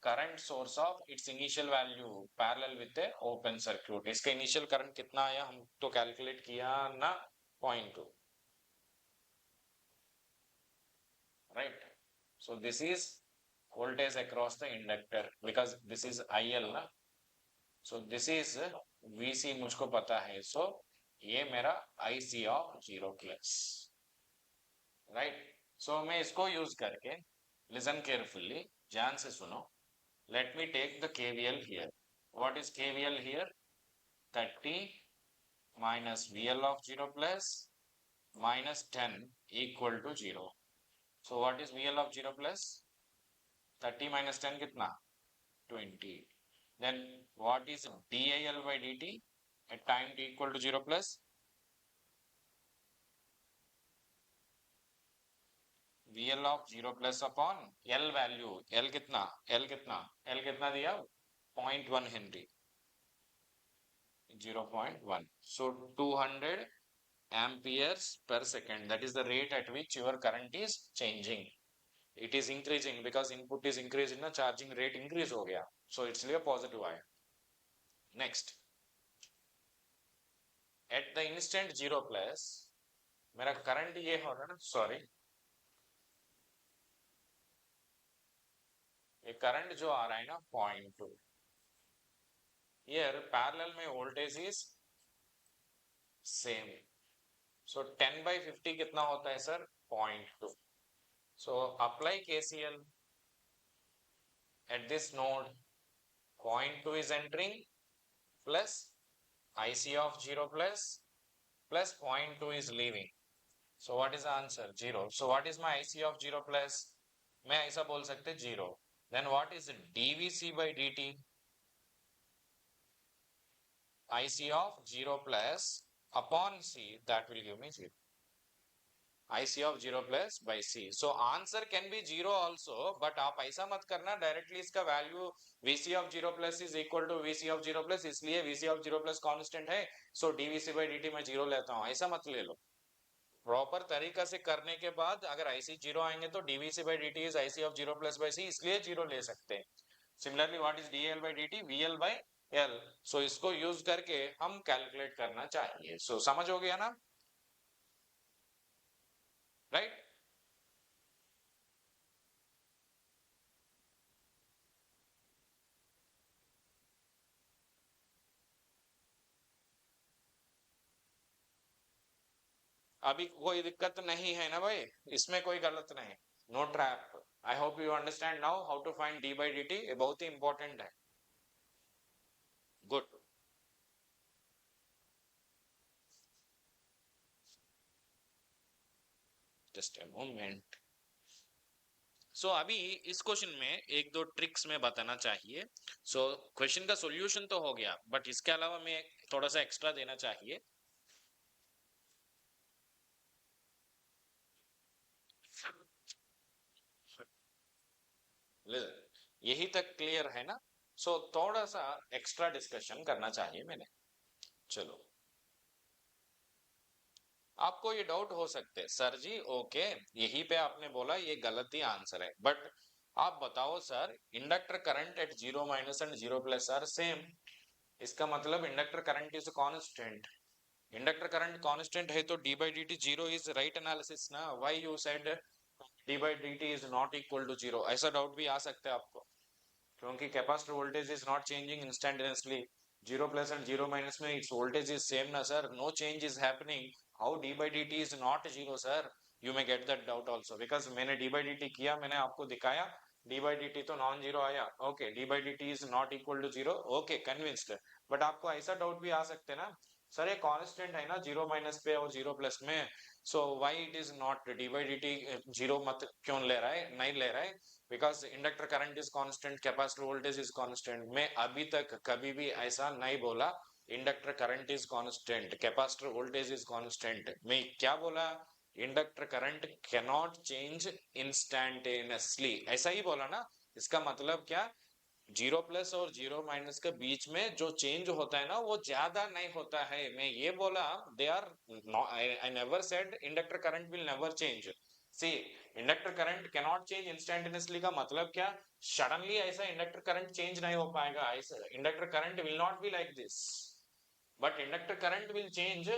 current source of its initial value parallel with a open circuit. इसका initial current कितना आया हम तो calculate किया ना, 0.2, right? So this is voltage across the inductor because this is IL ना. So this is VC मुझको पता है, so ये मेरा IC of 0 plus, right? So मैं इसको यूज करके, listen carefully, ध्यान से सुनो. Let me take the KVL here. What is KVL here? 30 minus VL of 0 plus minus 10 equal to 0. So what is VL of 0 plus? 30 minus 10 कितना? 20. Then what is DIL by dt at time t equal to 0 plus? VL of 0 plus upon L value. L कितना? L कितना? L कितना दिया? 0.1 Henry. 0.1. So 200 amperes per second. That is the rate at which your current is changing. It is increasing because input is increasing, na charging rate increase हो गया. So it's a positive ion. Next, at the instant 0 plus, मेरा current ये हो रहा है ना, sorry, ये current जो आ रहा है ना 0.2. Here parallel में voltage is same. So 10 by 50 कितना होता है sir? 0.2. So apply KCL at this node. 0.2 is entering plus IC of 0 plus 0.2 is leaving. So what is the answer? 0. So what is my IC of 0 plus? मैं ऐसा बोल सकते 0. Then what is dVC by dt? IC of 0 plus upon C, that will give me 0. IC of 0 plus by C. So answer can be 0 also, but आप ऐसा मत करना directly इसका value VC of 0 plus is equal to VC of 0 plus, इसलिए VC of 0 plus constant है, so dVC by dt मैं 0 लेता हूँ, ऐसा मत ले लो. प्रॉपर तरीका से करने के बाद अगर IC 0 आएंगे तो dVC by dt is IC of 0 plus by C, इसलिए 0 ले सकते हैं. Similarly what is DL by dt? VL by L. सो इसको यूज करके हम कैलकुलेट करना चाहिए. सो समझ हो गया ना, राइट? अभी कोई दिक्कत नहीं है ना भाई, इसमें कोई गलत नहीं, no trap. I hope you understand now how to find d by D t. ये बहुत ही इंपॉर्टेंट है. Good. Just a moment. So अभी इस क्वेश्चन में एक दो ट्रिक्स में बताना चाहिए. सो क्वेश्चन का सॉल्यूशन तो हो गया, बट इसके अलावा मैं थोड़ा सा एक्स्ट्रा देना चाहिए. यही तक क्लियर है ना? सो थोड़ा सा एक्स्ट्रा डिस्कशन करना चाहिए मैंने. चलो, आपको ये डाउट हो सकते हैं सर जी, ओके यही पे आपने बोला ये गलत ही आंसर है, बट आप बताओ sir, inductor current at 0 minus and 0 plus are same. इसका मतलब inductor current is constant. Inductor current constant है तो d by D t zero is right analysis ना. Why you said d by D T is not equal to zero? ऐसा doubt भी आ सकता है आपको, क्योंकि capacitor voltage is not changing instantaneously. 0 plus and 0 minus में इट्स वोल्टेज इज सेम ना sir, no change is happening. How D by D T is not zero sir? You may get that doubt also, because मैंने D by D T किया, मैंने आपको दिखाया D by D T तो non zero आया. Okay, D by D T is not equal to zero, okay convinced. But आपको ऐसा doubt भी आ सकते ना सर ये कांस्टेंट है ना, जीरो माइनस पे और जीरो प्लस में, so why it is not D by D t, zero मत क्यों ले रहा है, नहीं ले रहा है, because inductor current is constant, capacitor voltage is constant. मैं अभी तक कभी भी ऐसा नहीं बोला inductor current is constant, capacitor voltage is constant. मैं क्या बोला, इंडक्टर करंट कैनॉट चेंज इंस्टैंटेनियसली, ऐसा ही बोला ना। इसका मतलब क्या, जीरो प्लस और जीरो माइनस के बीच में जो चेंज होता है ना वो ज्यादा नहीं होता है, मैं ये बोला। They are, I never said inductor current will never change. See, inductor current can not change instantaneously का मतलब क्या, सडनली ऐसा इंडक्टर करंट चेंज नहीं हो पाएगा, ऐसा inductor current will not be like this, but inductor current will change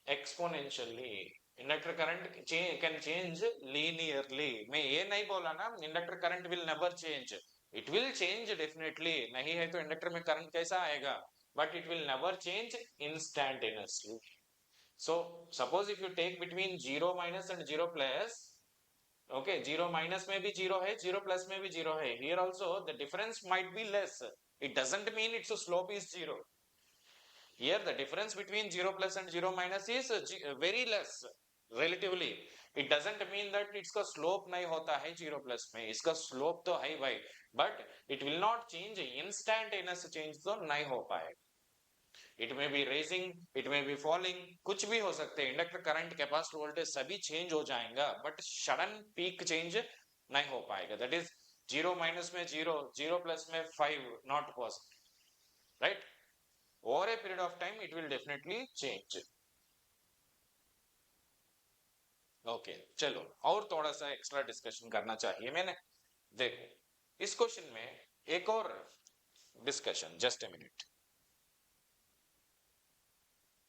exponentially. Inductor current can change linearly. मैं ये नहीं बोला ना inductor current will never change, it will change definitely, नहीं है तो इंडक्टर में करंट कैसा आएगा, but it will never change instantaneously. So suppose if you take between zero minus and zero plus, okay, zero minus में भी zero है, zero plus में भी जीरो है, here also the difference might be less, it doesn't mean it's slope is zero. Here the difference between 0 plus and 0 minus is very less relatively. It doesn't mean that its का slope नहीं होता है 0 plus में, इसका slope तो है भाई, but it will not change, instantaneous change तो नहीं हो पाएगा। It may be raising, it may be falling, कुछ भी हो सकते हैं, इंडक्टर करंट कैपेसिटर वोल्टेज सभी चेंज हो जाएगा, बट सडन पीक चेंज नहीं हो पाएगा। दैट इज जीरो माइनस में जीरो, जीरो प्लस में 5, not possible, right. over a period of time it will definitely change। Okay चलो और थोड़ा सा एक्स्ट्रा डिस्कशन करना चाहिए मैंने। देखो इस क्वेश्चन में एक और डिस्कशन, जस्ट ए मिनट,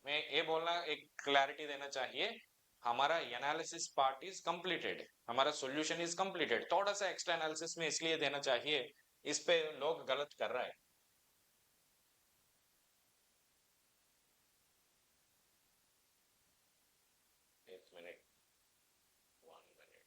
मैं ये बोलना, एक क्लैरिटी देना चाहिए, हमारा एनालिसिस पार्ट इज कंप्लीटेड, हमारा सॉल्यूशन इज कंप्लीटेड, थोड़ा सा एक्स्ट्रा एनालिसिस में इसलिए देना चाहिए, इस पे लोग गलत कर रहा है। एक मिनट, 1 मिनट,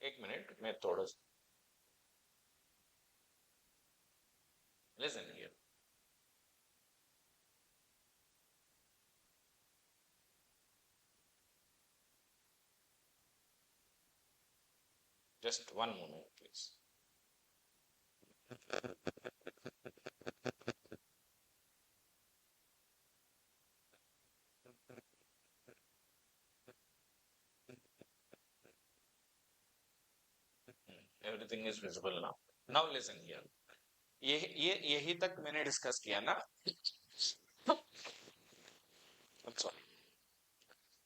एक मिनट, मैं थोड़ा सा, listen here, just 1 moment please। Everything is visible now. Now listen here, ये यही तक मैंने डिस्कस किया ना। Sorry,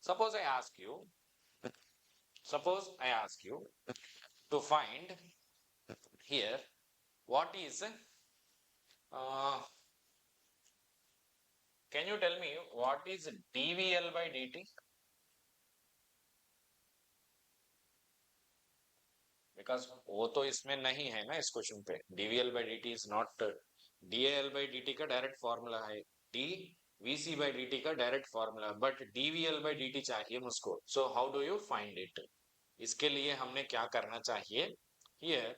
suppose I ask you, suppose I ask you to find here what is can you tell me what is dvl by dt? Because वो तो इसमें नहीं है ना इस क्वेश्चन पे, dvl by dt is not, dal by dt का direct formula है, dvc by dt का direct formula, but dvl by dt चाहिए मुझको, so how do you find it? इसके लिए हमने क्या करना चाहिए, here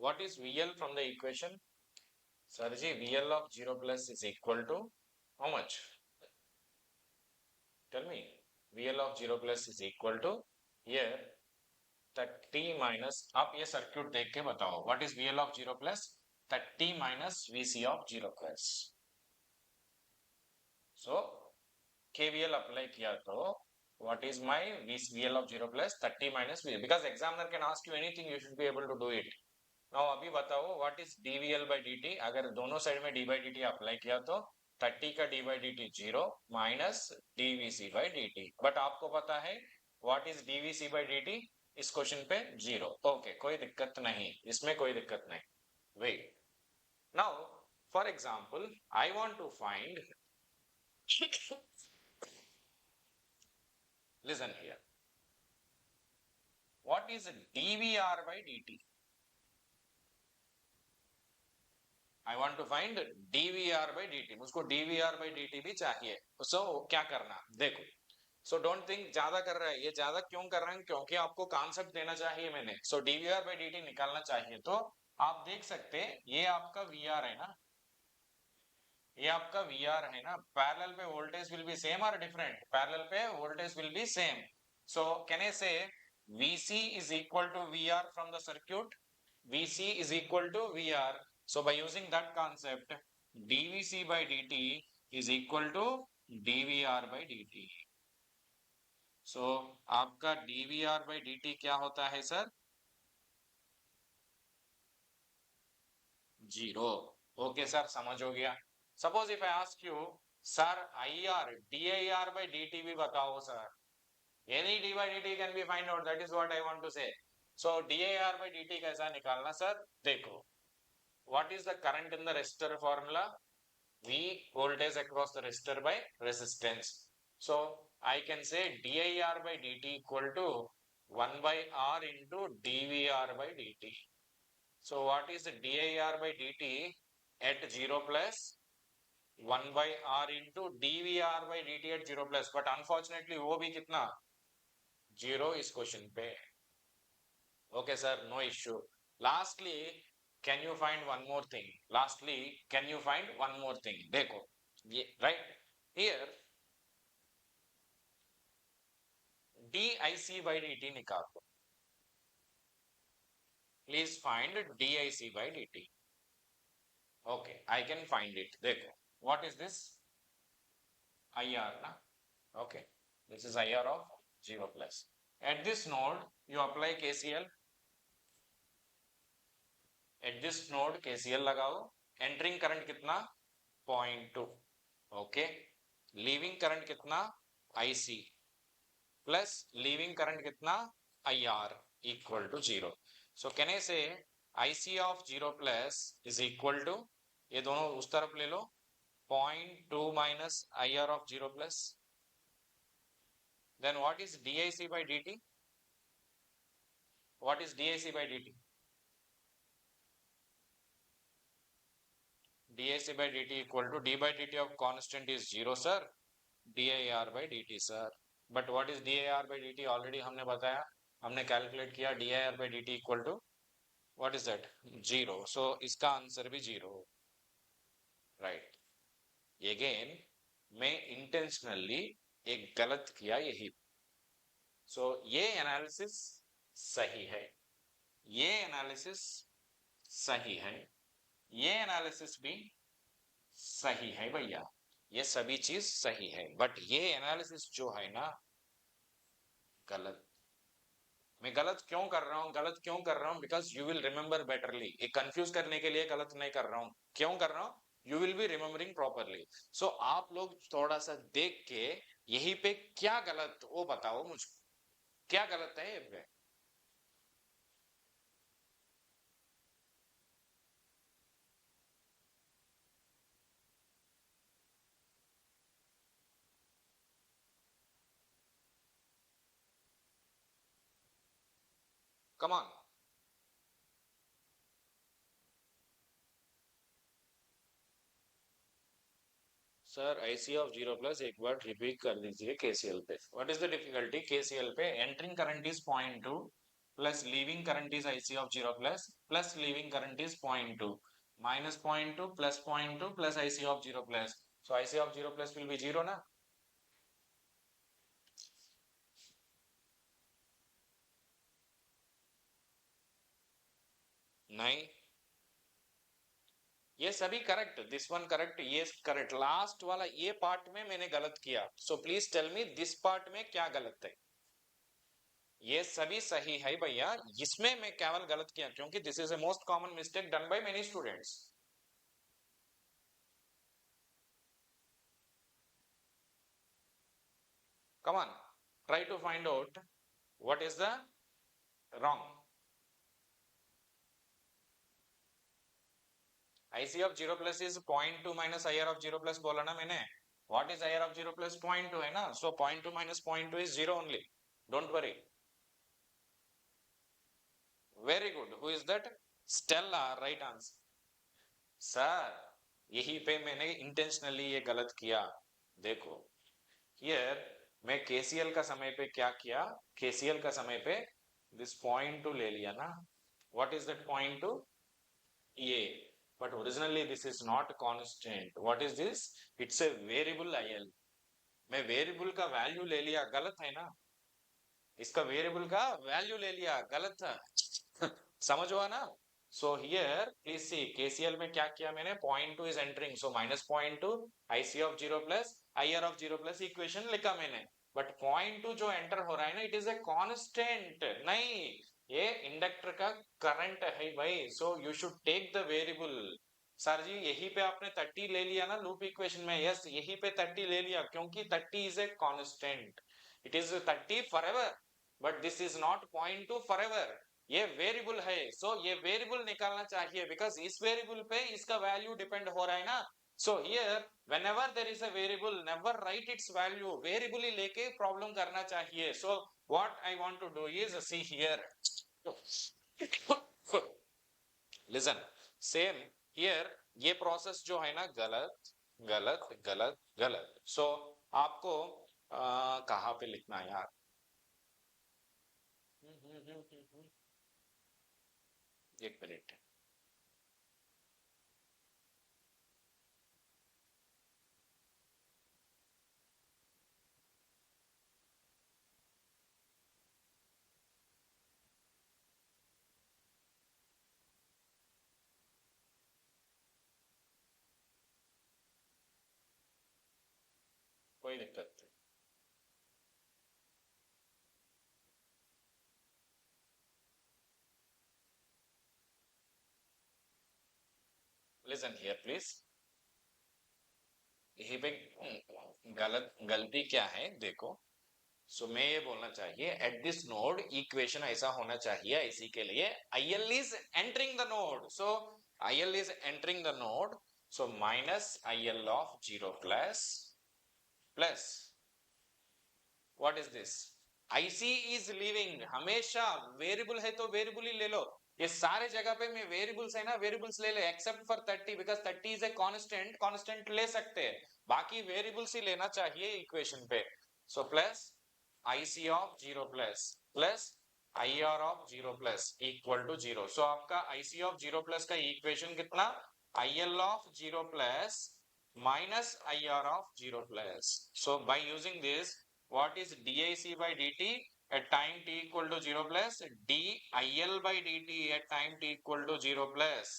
what is vl from the equation? Sarji, VL of 0 plus is equal to how much? Tell me. VL of 0 plus is equal to here 30 minus, आप ये circuit देख के बताओ, what is VL of 0 plus? 30 minus VC of 0 plus. So KVL apply किया तो what is my VL of 0 plus 30 minus VL, because examiner can ask you anything, you should be able to do it. Now अभी बताओ what is dVL by dt, अगर दोनों side में d by dt apply किया तो 30 का d by dt 0 minus dvc by dt, but आपको पता है what is dvc by dt इस क्वेश्चन पे 0। ओके, कोई दिक्कत नहीं, इसमें कोई दिक्कत नहीं। Wait. Now, for example, I want to find, listen here, what is dVr by dt? I want to find dVr by dt. मुझको dVr by dt भी चाहिए. So क्या करना? देखो. So don't think ज्यादा कर रहा है. ये ज्यादा क्यों कर रहे हैं? क्योंकि आपको कॉन्सेप्ट देना चाहिए मैंने. So dVr by dt निकालना चाहिए. तो आप देख सकते हैं ये आपका VR है ना, ये आपका VR है ना. पैरेलल पे वोल्टेज विल बी सेम और डिफरेंट? पैरेलल पे voltage will be same. So can I say VC is equal to VR from the circuit? VC is equal to VR. So by using that concept, dVC by dt is equal to dVR by dt. So आपका dVR by dt क्या होता है sir? 0. Okay sir, समझ हो गया. Suppose if I ask you, sir IR DIR by dt भी बताओ sir. Any d by dt can be find out. That is what I want to say. So DIR by dt कैसा निकालना sir? देखो, what is the current in the resistor formula? V, voltage across the resistor by resistance. So I can say DIR by dt equal to 1 by R into dVR by dt. So what is DIR by dt at 0 plus? 1 by R into dVR by dt at 0 plus. But unfortunately वो भी कितना? 0 इस question पे. Okay sir, no issue. Lastly, can you find one more thing? Lastly, can you find one more thing? देखो, ये right here DIC by dt निकाल दो. Please find DIC by dt. Okay, I can find it. देखो, what is this? IR ना? Okay, this is IR of 0 plus. At this node, you apply KCL. At this node, KCL लगाओ. Entering current कितना? 0.2. Okay. Leaving current कितना? IC. Plus leaving current कितना? IR equal to 0. So can I say IC of 0 plus is equal to, ये दोनों उस तरफ ले लो, 0.2 minus IR of 0 plus. Then what is DIC by dt? What is DIC by dt? DIC by dt equal to d by dt of constant is 0 sir. DIR by dt sir. But what is DIR by dt? Already हमने बताया, हमने calculate किया. DIR by dt equal to what is that? 0. So इसका answer भी 0. Right. Again, मैं intentionally एक गलत किया यही. So ये एनालिसिस सही है, ये एनालिसिस सही है, ये एनालिसिस भी सही है भैया. ये सभी चीज सही है, बट ये एनालिसिस जो है ना गलत. मैं गलत क्यों कर रहा हूं? गलत क्यों कर रहा हूं? Because you will remember betterly. ये कंफ्यूज करने के लिए गलत नहीं कर रहा हूं. क्यों कर रहा हूं? You will be remembering properly. So आप लोग थोड़ा सा देख के यही पे क्या गलत वो बताओ मुझको, क्या गलत है ये पे? Come on. Sir IC of 0 plus एक बार रिपीट कर दीजिए KCL पे. What is the difficulty? KCL पे entering current is 0.2 plus leaving current is IC of 0 plus leaving current is 0.2 minus 0.2 plus 0.2 plus IC of 0 plus. So IC of 0 plus will be 0 ना? नहीं, ये सभी correct. This one correct, ये correct. Last वाला ये part में मैंने गलत किया. So please tell me this part में क्या गलत है? ये सभी सही है भैया, इसमें मैं केवल गलत किया क्योंकि this is a most common mistake done by many students. Come on, try to find out what is the wrong. IC of 0 plus is 0.2 minus IR of 0 plus बोला ना मैंने. What is IR of 0 plus 0.2 है ना? So 0.2 minus 0.2 is 0 only. Don't worry. Very good. Who is that? Stella. Right answer. Sir, यही पे मैंने intentionally ये गलत किया. देखो, here मैं KCL का समय पे क्या किया? KCL का समय पे this 0.2 ले लिया ना? What is that 0.2? A. But originally this is not constant. What is this? It's a variable IL. मैं वेरिएबल का वैल्यू ले लिया, गलत है ना? इसका वेरिएबल का वैल्यू ले लिया, गलत था. समझ हुआ ना? So here please see KCL में क्या किया मैंने? 0.2 is entering, so minus 0.2 IC of 0 plus IR of 0 plus equation लिखा मैंने. But 0.2 जो एंटर हो रहा है ना, it is a constant. नहीं, ये इंडक्टर का करंट है भाई. So you should take the variable. Sir ji यही पे आपने 30 ले लिया ना लूप इक्वेशन में. यस, यही पे 30 ले लिया क्योंकि 30 is a constant. It is 30 forever, but this is not 0.2 forever. ये वेरिएबल है, सो ये वेरिएबल निकालना चाहिए बिकॉज इस वेरिएबल पे इसका वैल्यू डिपेंड हो रहा है ना. So here whenever there is a variable, never write its value. Variable ही लेके प्रॉब्लम करना चाहिए. So what I want to do is see here, listen, same here. ये प्रोसेस जो है ना, गलत गलत गलत गलत. सो आपको कहाँ पे लिखना है यार? एक मिनट. कोई दिक्कत नहीं. Listen here please. यही पे गलती क्या है देखो. सो मैं ये बोलना चाहिए एट दिस नोड इक्वेशन ऐसा होना चाहिए. इसी के लिए IL is entering the node. So IL is entering the node. So minus IL of 0 plus plus what is this? IC is living. हमेशा वेरिएबल है तो वेरिएबल ही ले लो. ये सारे जगह पे मैं वेरिएबल्स है ना, वेरिएबल्स ले ले except for 30 because 30 is a constant. Constant ले सकते हैं, बाकी वेरिएबल्स ही लेना चाहिए इक्वेशन पे. So plus IC of 0 plus plus IR of 0 plus equal to 0. So आपका IC ऑफ 0 प्लस का इक्वेशन कितना? IL of 0 plus minus IR of 0 plus. So by using this, what is DIC by dt at time t equal to 0 plus DIL by dt at time t equal to 0 plus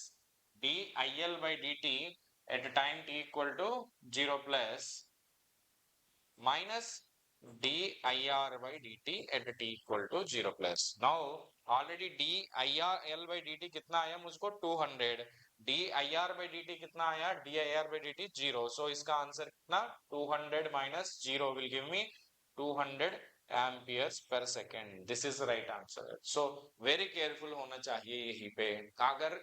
DIL by dt at time t equal to 0 plus minus DIR by dt at t equal to 0 plus. Now already DIL by dt कितना आया मुझको? 200. DIR by dt कितना आया? DIR by dt 0. So इसका answer कितना? 200 minus 0 will give me 200 amperes per second. This is the right answer. So very careful होना चाहिए यहीं पे. अगर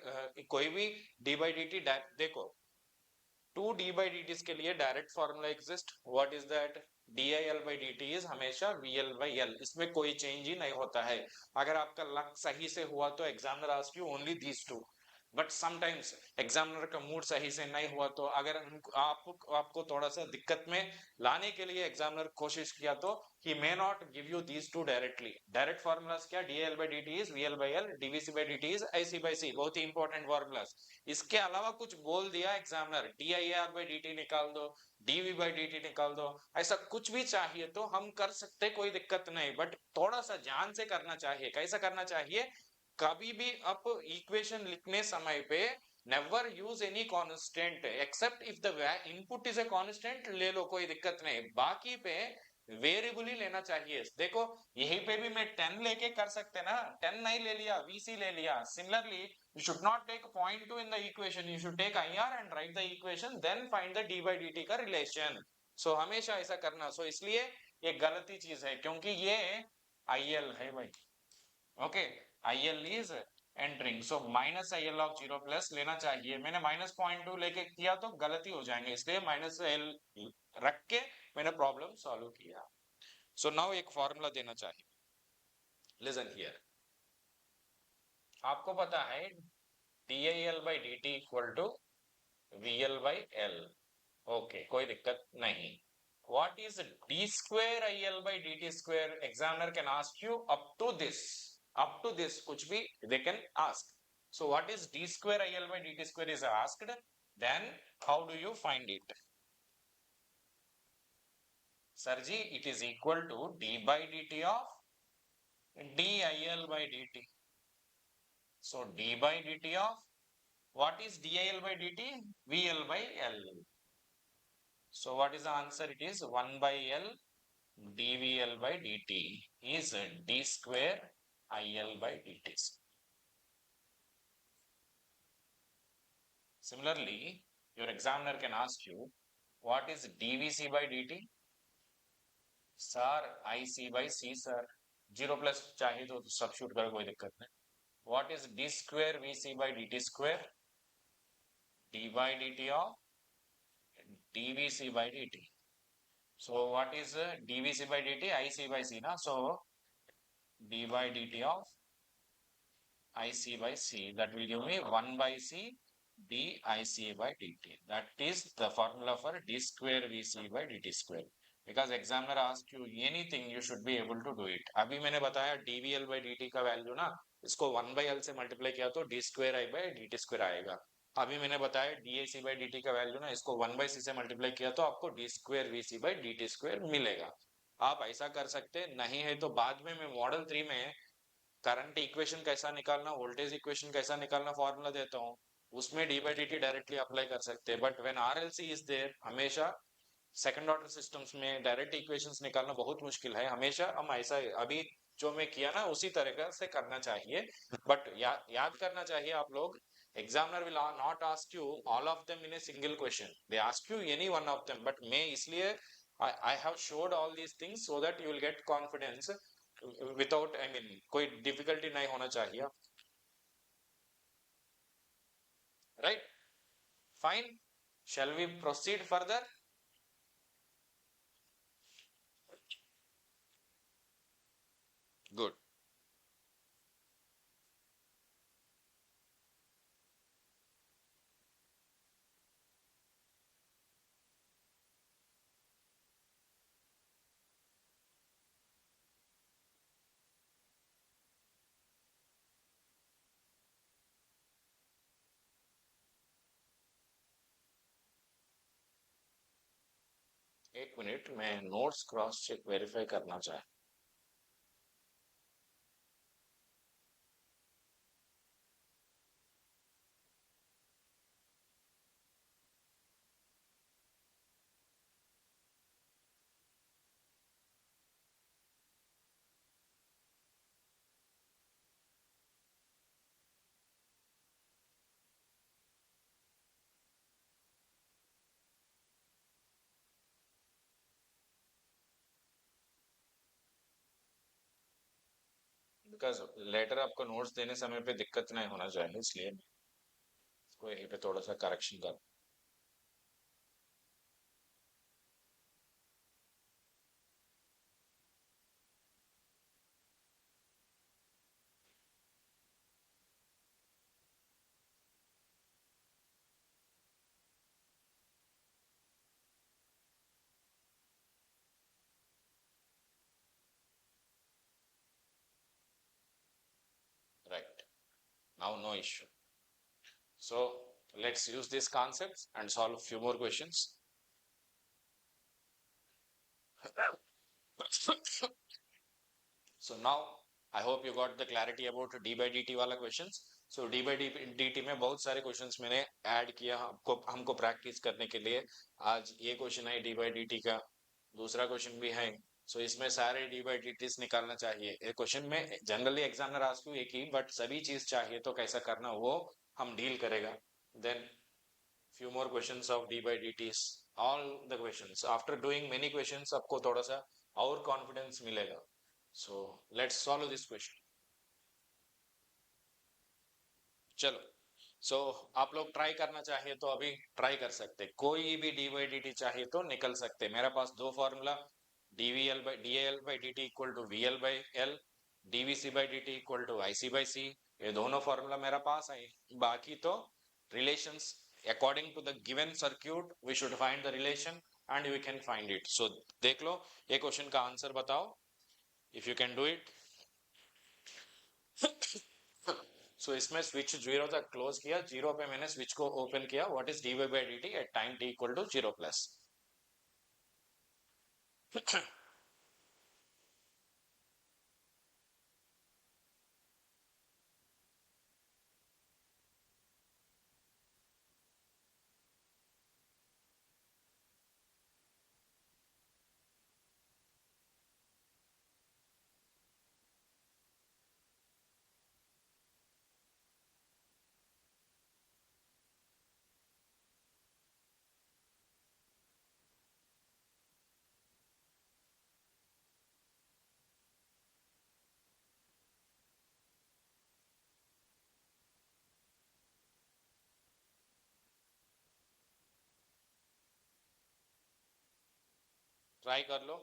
कोई भी d by dt देखो, 2d by dt के लिए direct formula exist. What is that? DIL by dt is हमेशा VL by L. इसमें कोई चेंज ही नहीं होता है. अगर आपका लक सही से हुआ तो examiner ask you only these two. But sometimes examiner का मूड सही से नहीं हुआ तो अगर आपको थोड़ा सा दिक्कत में लाने के लिए एग्जामिनर कोशिश किया तो he may not give you these two directly. Direct formulas क्या? DIL by dt is VL by L, DVC by dt is IC by C. बहुत ही इंपॉर्टेंट फॉर्मूलास. इसके अलावा कुछ बोल दिया एग्जामिनर, DIR by dt निकाल दो, DV by dt निकाल दो, ऐसा कुछ भी चाहिए तो हम कर सकते, कोई दिक्कत नहीं. बट थोड़ा सा ध्यान से करना चाहिए. कैसा करना चाहिए? कभी भी आप इक्वेशन लिखने समय पे never use any constant except if the input is a constant. ले लो, कोई दिक्कत नहीं. बाकी पे वेरिएबल ही लेना चाहिए. देखो यहीं पे भी मैं 10 लेके कर सकते ना. 10 नहीं ले लिया, VC ले लिया. Similarly you should not take 0.2 in the equation, you should take IR and write the equation, then find the d by dt का रिलेशन. सो हमेशा ऐसा करना. सो इसलिए ये गलती चीज है क्योंकि ये IL है भाई. Okay, IL is entering, so minus I L of zero plus लेना चाहिए। मैंने -0.2 लेके किया तो गलती हो जाएंगे, इसलिए -l रख के मैंने प्रॉब्लम सॉल्व किया। सो नाउ एक फॉर्मूला देना चाहिए, लिसन हियर। आपको पता है DIL by dt equal to VL by L, okay कोई दिक्कत नहीं। What is d square IL by dt square? Examiner can ask you up to this कुछ भी they can ask. So what is d square IL by dt square is asked, then how do you find it? Sir ji, it is equal to d by dt of DIL by dt. So d by dt of what is DIL by dt? VL by L. So what is the answer? It is 1 by L dVL by dt is d square IL by dt. Similarly, your examiner can ask you, what is dVC by dt? Sir, IC by C, sir. 0 plus चाहिए तो substitute करो, कोई दिक्कत नहीं. What is d square VC by dt square? D by dt of dVC by dt. So what is dVC by dt? IC by C, na? So d by dt of IC by C, that will give me 1 by C DIC by dt. That is the formula for d square VC by dt square. Because examiner ask you anything, you should be able to do it. अभी मैंने बताया dVL by dt का value ना, इसको 1 by L से multiply किया तो d square I by dt square आएगा। अभी मैंने बताया DIC by dt का वैल्यू ना, इसको 1 by C से मल्टीप्लाई किया तो आपको d square VC by dt square मिलेगा। आप ऐसा कर सकते नहीं है तो बाद में मैं मॉडल 3 में करंट इक्वेशन कैसा निकालना, वोल्टेज इक्वेशन कैसा निकालना फॉर्मूला देता हूँ, उसमें D by D T directly apply कर सकते हैं। But when RLC is there, हमेशा सेकंड ऑर्डर सिस्टम्स में डायरेक्ट इक्वेशंस निकालना बहुत मुश्किल है। हमेशा हम ऐसा अभी जो मैं किया ना उसी तरीके से करना चाहिए। बट याद करना चाहिए आप लोग, examiner will not ask you all of them in a single question, they ask you any one of them. But मैं इसलिए I have showed all these things so that you will get confidence without, I mean कोई difficulty नहीं होना चाहिए, right? Fine, shall we proceed further? Good. एक minute, मैं notes cross check verify करना चाहे। बिकॉज लेटर आपको नोट्स देने समय पे दिक्कत नहीं होना चाहिए, इसलिए इसको यहीं पे थोड़ा सा करेक्शन कर। Right, now no issue. So let's use this concepts and solve few more questions. So now I hope you got the clarity about d by dt वाला questions. So d by dt में बहुत सारे questions मैंने add किया आपको, हमको practice करने के लिए। आज ये क्वेश्चन है d by dt का, दूसरा क्वेश्चन भी है। सो इसमें सारे d by dt's निकालना चाहिए। ये क्वेश्चन में जनरली एग्जामिनर आस्क यू एक ही, बट सभी चीज चाहिए तो कैसा करना वो हम डील करेगा। Then few more questions of d by dt's, all the questions after doing many questions आपको थोड़ा सा और कॉन्फिडेंस मिलेगा। So let's solve this question. चलो, सो आप लोग ट्राई करना चाहिए तो अभी ट्राई कर सकते, कोई भी डी बाई डी टी चाहिए तो निकल सकते। मेरे पास दो formula, DVL by D L by D T equal to V L by L, DVC by D T equal to I C by C, ये दोनों फॉर्मूला मेरा पास है। बाकी तो relations according to the given circuit we should find the relation and we can find it. So देख लो, ये क्वेश्चन का आंसर बताओ if you can do it. So इसमें स्विच जीरो तक क्लोज किया, जीरो पे मैंने स्विच को ओपन किया। What is D Y by D T at time T equal to zero plus. Try कर लो।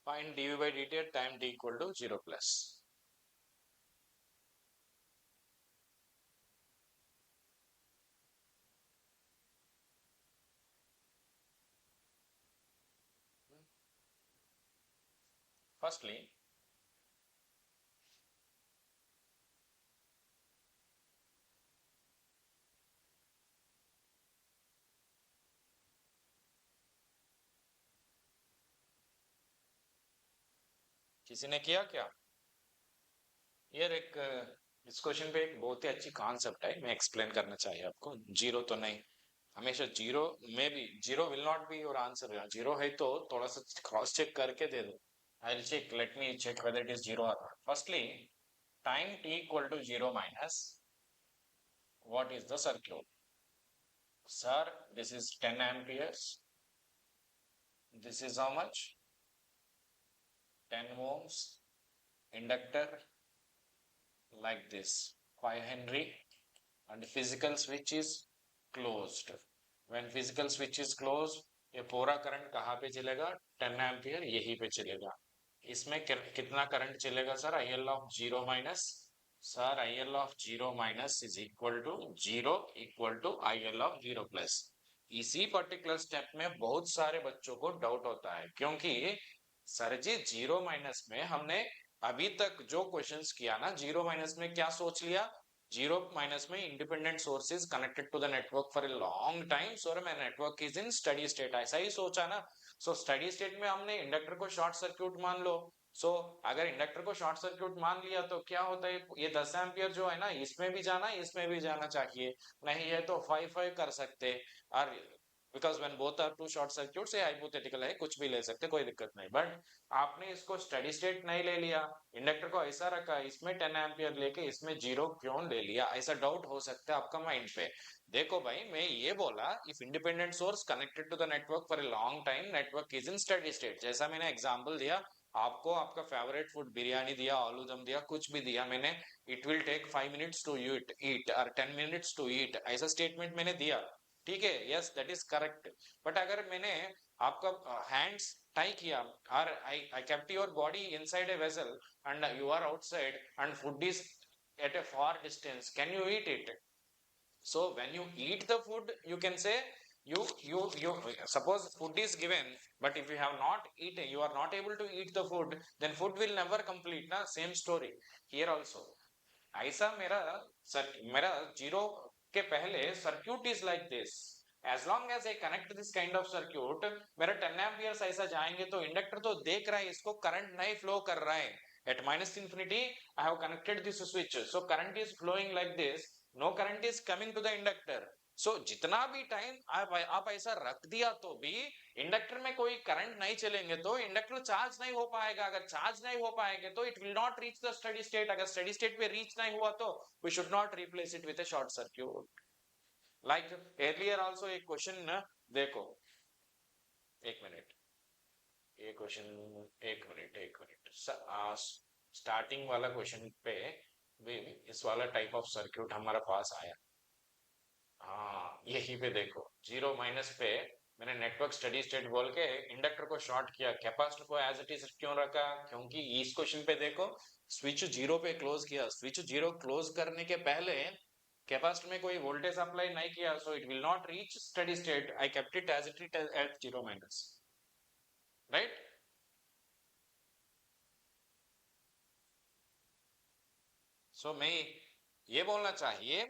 Find D V by D T at time T equal to zero plus. Firstly किसी ने किया क्या? यार एक इस क्वेश्चन पे एक बहुत ही अच्छी कॉन्सेप्ट है, मैं एक्सप्लेन करना चाहिए आपको। जीरो तो नहीं, हमेशा जीरो में भी zero will not be your answer. Zero है तो थोड़ा सा क्रॉस चेक करके दे दो। I will check, let me check whether it is zero और not. Firstly time t equal to zero minus what is the circuit? Sir, this is 10 amperes. This is how much? 10 ohms. Inductor like this, 5 Henry, and physical switch is closed. When physical switch is closed, ये पूरा current कहाँ पे चलेगा? 10 ampere यहीं पे चलेगा। इसमें कितना करंट चलेगा sir? I L of zero minus, sir I L of zero minus is equal to zero equal to I L of zero plus. इसी पर्टिकुलर स्टेप में बहुत सारे बच्चों को डाउट होता है, क्योंकि सर जी जीरो माइनस में हमने अभी तक जो क्वेश्चंस किया ना, जीरो माइनस में क्या सोच लिया? जीरो माइनस में independent sources connected to the network for a long time, so my network is in steady state, ऐसा ही सोचा ना। सो स्टडी स्टेट में हमने इंडक्टर को शॉर्ट सर्क्यूट मान लो। अगर इंडक्टर को शॉर्ट सर्क्यूट मान लिया तो क्या होता है, ये 10 एम्पियर जो है ना, इसमें भी जाना इसमें भी जाना चाहिए, नहीं है तो 5 कर सकते। और because when both are to short circuit, say hypothetical है, कुछ भी ले सकते, कोई दिक्कत नहीं। बट आपने इसको स्टडी स्टेट नहीं ले लिया, इंडक्टर को ऐसा रखा, इसमें 10 एम्पियर लेके इसमें जीरो क्यों ले लिया, ऐसा डाउट हो सकता है आपका माइंड पे। देखो भाई, मैं ये बोला if independent source connected to the network for a long time, network is in steady state. जैसा मैंने एग्जांपल दिया आपको, आपका फेवरेट फूड बिरयानी दिया, आलू दम दिया, कुछ भी दिया मैंने, it will take 5 minutes to eat और 10 मिनट्स टू ईट, ऐसा स्टेटमेंट मैंने दिया। ठीक है, yes that is correct. But अगर मैंने आपका हैंड्स टाई किया और I kept your body inside a vessel and you are outside and food is at a far distance, can you eat it? So when you eat the food, you can say you suppose food is given, but if you have not eaten, you are not able to eat the food, then food will never complete na, same story here also। ऐसा मेरा zero के पहले circuit is like this. As long as I connect this kind of circuit, मेरा 10 amperes ऐसा जाएंगे तो inductor तो देख रहा है इसको करंट नहीं फ्लो कर रहा है, At minus infinity, I have connected this switch. So current is flowing like this. No current is coming to the inductor. So जितना भी टाइम आप ऐसा रख दिया तो भी इंडक्टर में कोई करंट नहीं चलेंगे तो इंडक्टर चार्ज नहीं हो पाएगा. अगर चार्ज नहीं हो पाएंगे तो it will not reach the steady state. अगर स्टडी स्टेट पे रीच नहीं हुआ तो we should not replace it with a short circuit. Like earlier also एक क्वेश्चन देखो, एक मिनट, ये क्वेश्चन, एक मिनट स्टार्टिंग वाला क्वेश्चन पे भी इस वाला टाइप ऑफ सर्क्यूट हमारा पास आया. हाँ, यही पे देखो, जीरो माइनस पे मैंने नेटवर्क स्टडी स्टेट बोल के इंडक्टर को शॉर्ट किया, कैपेसिटर को एज इट इज क्यों रखा, क्योंकि इस क्वेश्चन पे देखो स्विच जीरो पे क्लोज किया. स्विच जीरो क्लोज करने के पहले कैपेसिटर में कोई वोल्टेज अप्लाई नहीं किया, so it will not reach steady state. I kept it as it at zero minus, right. So मैं ये बोलना चाहिए,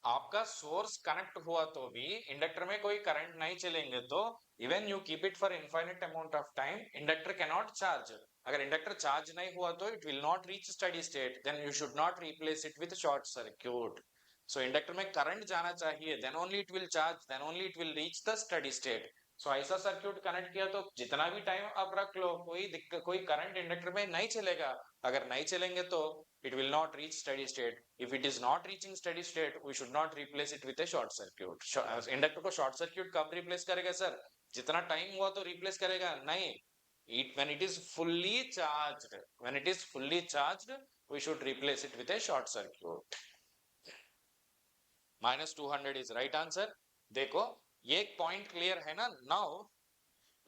आपका सोर्स कनेक्ट हुआ तो भी इंडक्टर में कोई करंट नहीं चलेंगे तो even you keep it for infinite amount of time, inductor can not charge. अगर इंडक्टर चार्ज नहीं हुआ तो it will not reach steady state, then you should not replace it with short circuit. So inductor में current जाना चाहिए, then only it will charge, then only it will reach the steady state. So ऐसा circuit connect किया तो जितना भी time आप रख लो कोई दिक्कत, कोई करंट इंडक्टर में नहीं चलेगा. अगर नहीं चलेंगे तो it will not reach steady state. If it is not reaching steady state, we should not replace it with a short circuit. Inductor को शॉर्ट सर्क्यूट कब रिप्लेस करेगा सर, जितना टाइम हुआ तो रिप्लेस करेगा नहीं. When it is fully charged, when it is fully charged, we should replace it with a short circuit. minus 200 is right answer. देखो ये एक पॉइंट क्लियर है ना. Now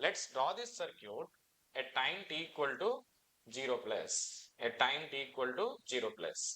let's draw this circuit at time t equal to 0 plus, at time t equal to 0 plus.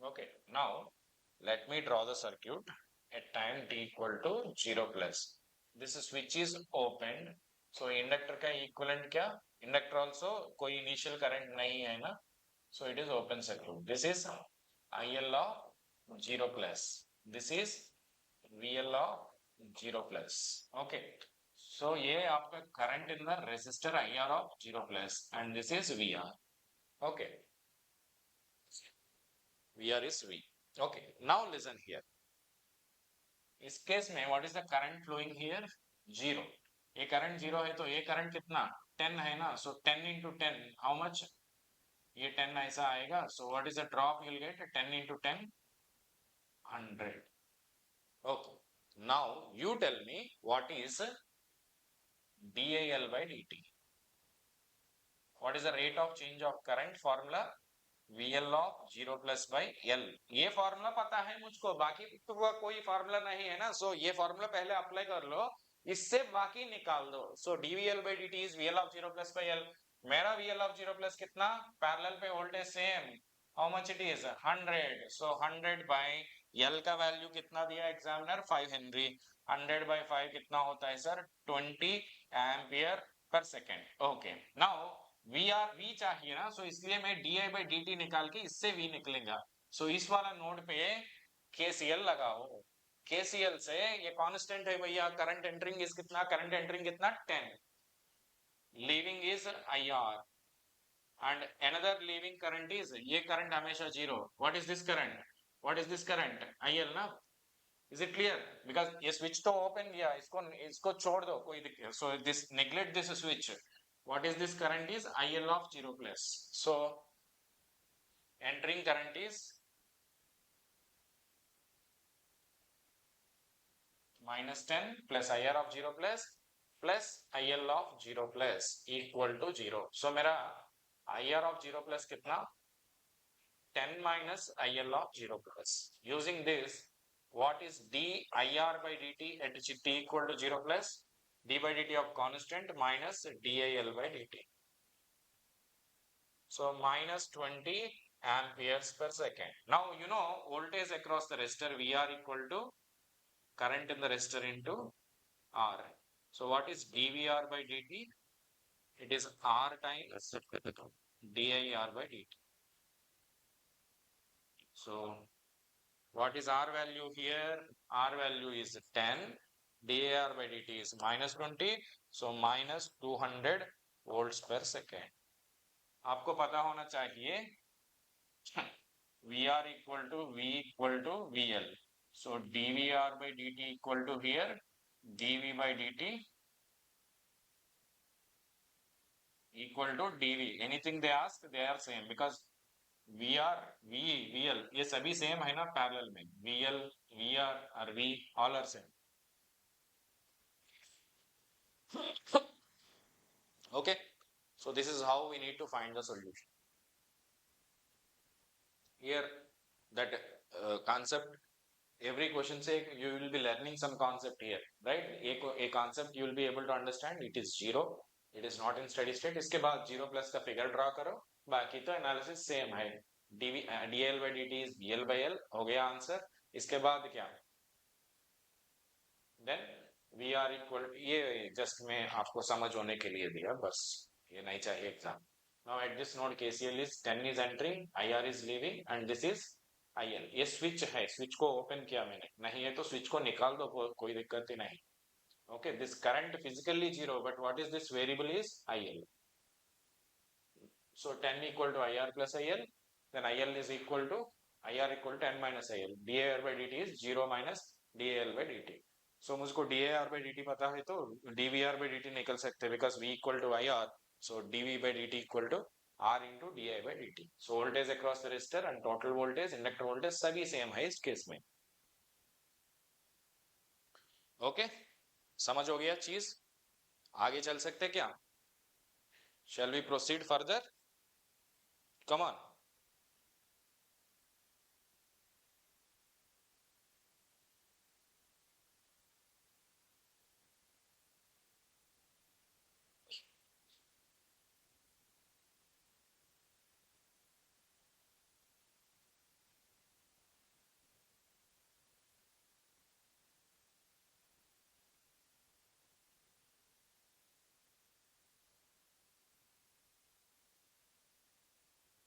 Okay, now let me draw the circuit at time t equal to 0 plus. This switch is opened. So inductor का equivalent क्या? Inductor also कोई initial current नहीं है ना. So it is open circuit. This is IL of 0 plus. This is VL of 0 plus. Okay. So ये आपका current in the resistor IR of 0 plus and this is VR. Okay. VR is V. Okay, now listen here. इस case में what is the current flowing here? 0. ये current 0 है तो ये current कितना? 10 है ना. So 10 into 10, how much? ये 10 ऐसा आएगा. So what is the drop you'll get? 10 into 10, 100. Okay. Now you tell me what is DIL by dt. What is the rate of change of current formula? VL of 0 plus by L. ये formula पता है मुझको, बाकी तो कोई formula नहीं है ना. सो ये फॉर्मूला पहले अप्लाई कर लो, इससे बाकी निकाल दो. सो dVL by dt is VL of 0 plus by L. मेरा VL of 0 plus कितना, पैरेलल पे voltage same, how much it is 100. So 100 by L का वैल्यू कितना दिया एग्जामिनर, 5 हेनरी. 100 by 5 कितना होता है sir, 20 ampere per second. Okay, now V चाहिए ना, सो इसलिए मैं di by dt निकाल के इससे V निकलेगा. सो इस वाला नोड पे KCL लगाओ. KCL से ये कांस्टेंट है भैया, करंट एंटरिंग इज कितना, करंट एंटरिंग कितना 10, leaving is IR and another leaving current is, ये करंट हमेशा 0. What is this current, what is this current, IL ना. Is it clear? Because ये स्विच तो ओपन किया, इसको छोड़ दो कोई दिक्कत. So this neglect this switch. What is this current is IL of 0 plus. So entering current is -10 plus IR of 0 plus IL of 0 plus equal to 0. So मेरा IR of 0 plus कितना 10 minus IL of 0 plus. Using this, what is DIR by dt at t equal to 0 plus d by dt of constant minus DIL by dt. So minus 20 amperes per second. Now you know voltage across the resistor VR equal to current in the resistor into R. So what is dVR by dt? It is R times DIR by dt. So what is R value here? R value is 10. DIR by dt is minus 20. So minus 200 volts per second. आपको पता होना चाहिए VR equal to V equal to VL. So dVR by dt equal to here dV by dt equal to dV. Anything they ask, they are same because VR, VE, VL ये सभी same है ना parallel में. VL, VR और V all are same. Okay, so this is how we need to find the solution. Here that concept, every question say you will be learning some concept here, right? A concept you will be able to understand. It is 0, it is not in steady state. इसके बाद 0 plus का figure draw करो. बाकी तो analysis same है. DL by dt is VL by L. हो गया answer. इसके बाद क्या? Then VR equal, ये just मैं आपको समझ होने के लिए दिया बस, ये नहीं चाहिए exam. Now at this node KCL is 10 is entering, IR is leaving and this is IL. ये स्विच है, स्विच को ओपन किया मैंने. नहीं है तो स्विच को निकाल दो, कोई दिक्कत ही नहीं. Okay, this current physically 0, but what is this variable is IL. So 10 equal to IR plus IL, then IL is equal to IR equal to 10 minus IL. DIR by dt is 0 minus DIL by dt. So मुझको DIR by dt पता है तो DVR by dt निकल सकते हैं because V equal to IR. So dV by dt equal to R into DI by dt. So voltage across the resistor and total voltage, inductor voltage सभी same है इस case में. Okay, समझ हो गया चीज? आगे चल सकते क्या? Shall we proceed further? Come on.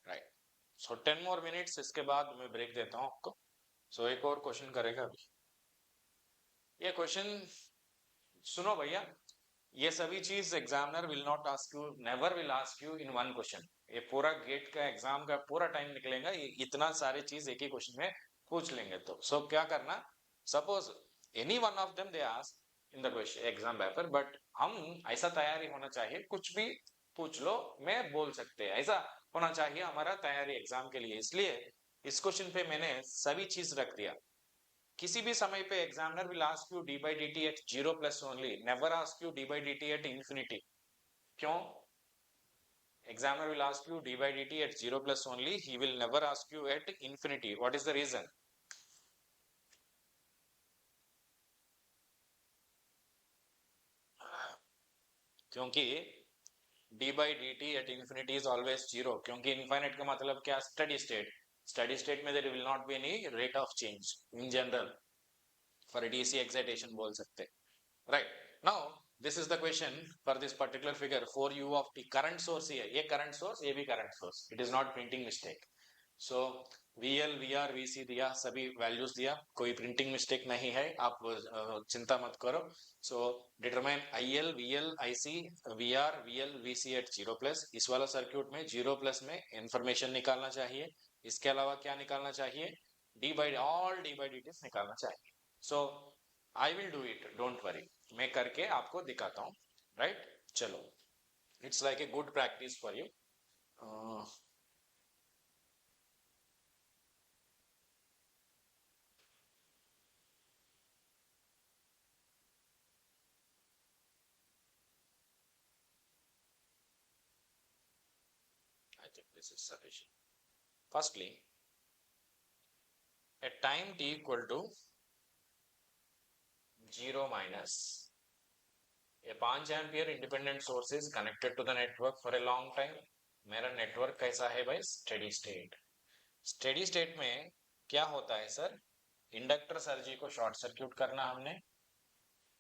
Right. So 10 more minutes, इसके बाद मैं ब्रेक देता हूँ आपको. So एक और क्वेश्चन करेगा अभी. ये क्वेश्चन सुनो भैया, ये सभी चीज examiner will not ask you, never will ask you in one question. ये पूरा गेट का एग्जाम का पूरा टाइम निकलेगा, ये इतना सारे चीज एक ही क्वेश्चन में पूछ लेंगे. तो सो क्या करना, suppose any one of them they ask in the question exam paper, but हम ऐसा तैयारी होना चाहिए, कुछ भी पूछ लो मैं बोल सकते हैं, ऐसा होना चाहिए हमारा तैयारी एग्जाम के लिए. इसलिए इस क्वेश्चन पे मैंने सभी चीज रख दिया. किसी भी समय पे examiner will ask you D by D T at 0 plus only, never ask you D by D T at infinity. क्यों? Examiner will ask you D by D T at 0 plus only, he will never ask you at infinity. What is the reason? क्योंकि D by D T at infinity is always 0. क्योंकि infinite का मतलब क्या? Steady state. Steady state में there will not be any rate of change in general. For DC excitation बोल सकते, right? Now this is the question for this particular figure 4u of t. current source है, ये current source, ये भी current source. it is not printing mistake. so VL, VR, VC दिया, सभी values दिया, कोई printing mistake नहीं है, आप चिंता मत करो. so determine IL, VL, IC, VR, VL, VC at 0 plus. इस वाला सर्क्यूट में 0 plus में इंफॉर्मेशन निकालना चाहिए. इसके अलावा क्या निकालना चाहिए? d by all d by dt निकालना चाहिए. so I will do it, don't worry. मैं करके आपको दिखाता हूँ, राइट? चलो, it's like a good practice for you. I think this is sufficient. Firstly, at time t equal to 0 minus, a 5 ampere independent source is connected to the network for a long time. मेरा network कैसा है भाई? Steady state. Steady state में क्या होता है sir? Inductor सर्जी को short circuit करना, हमने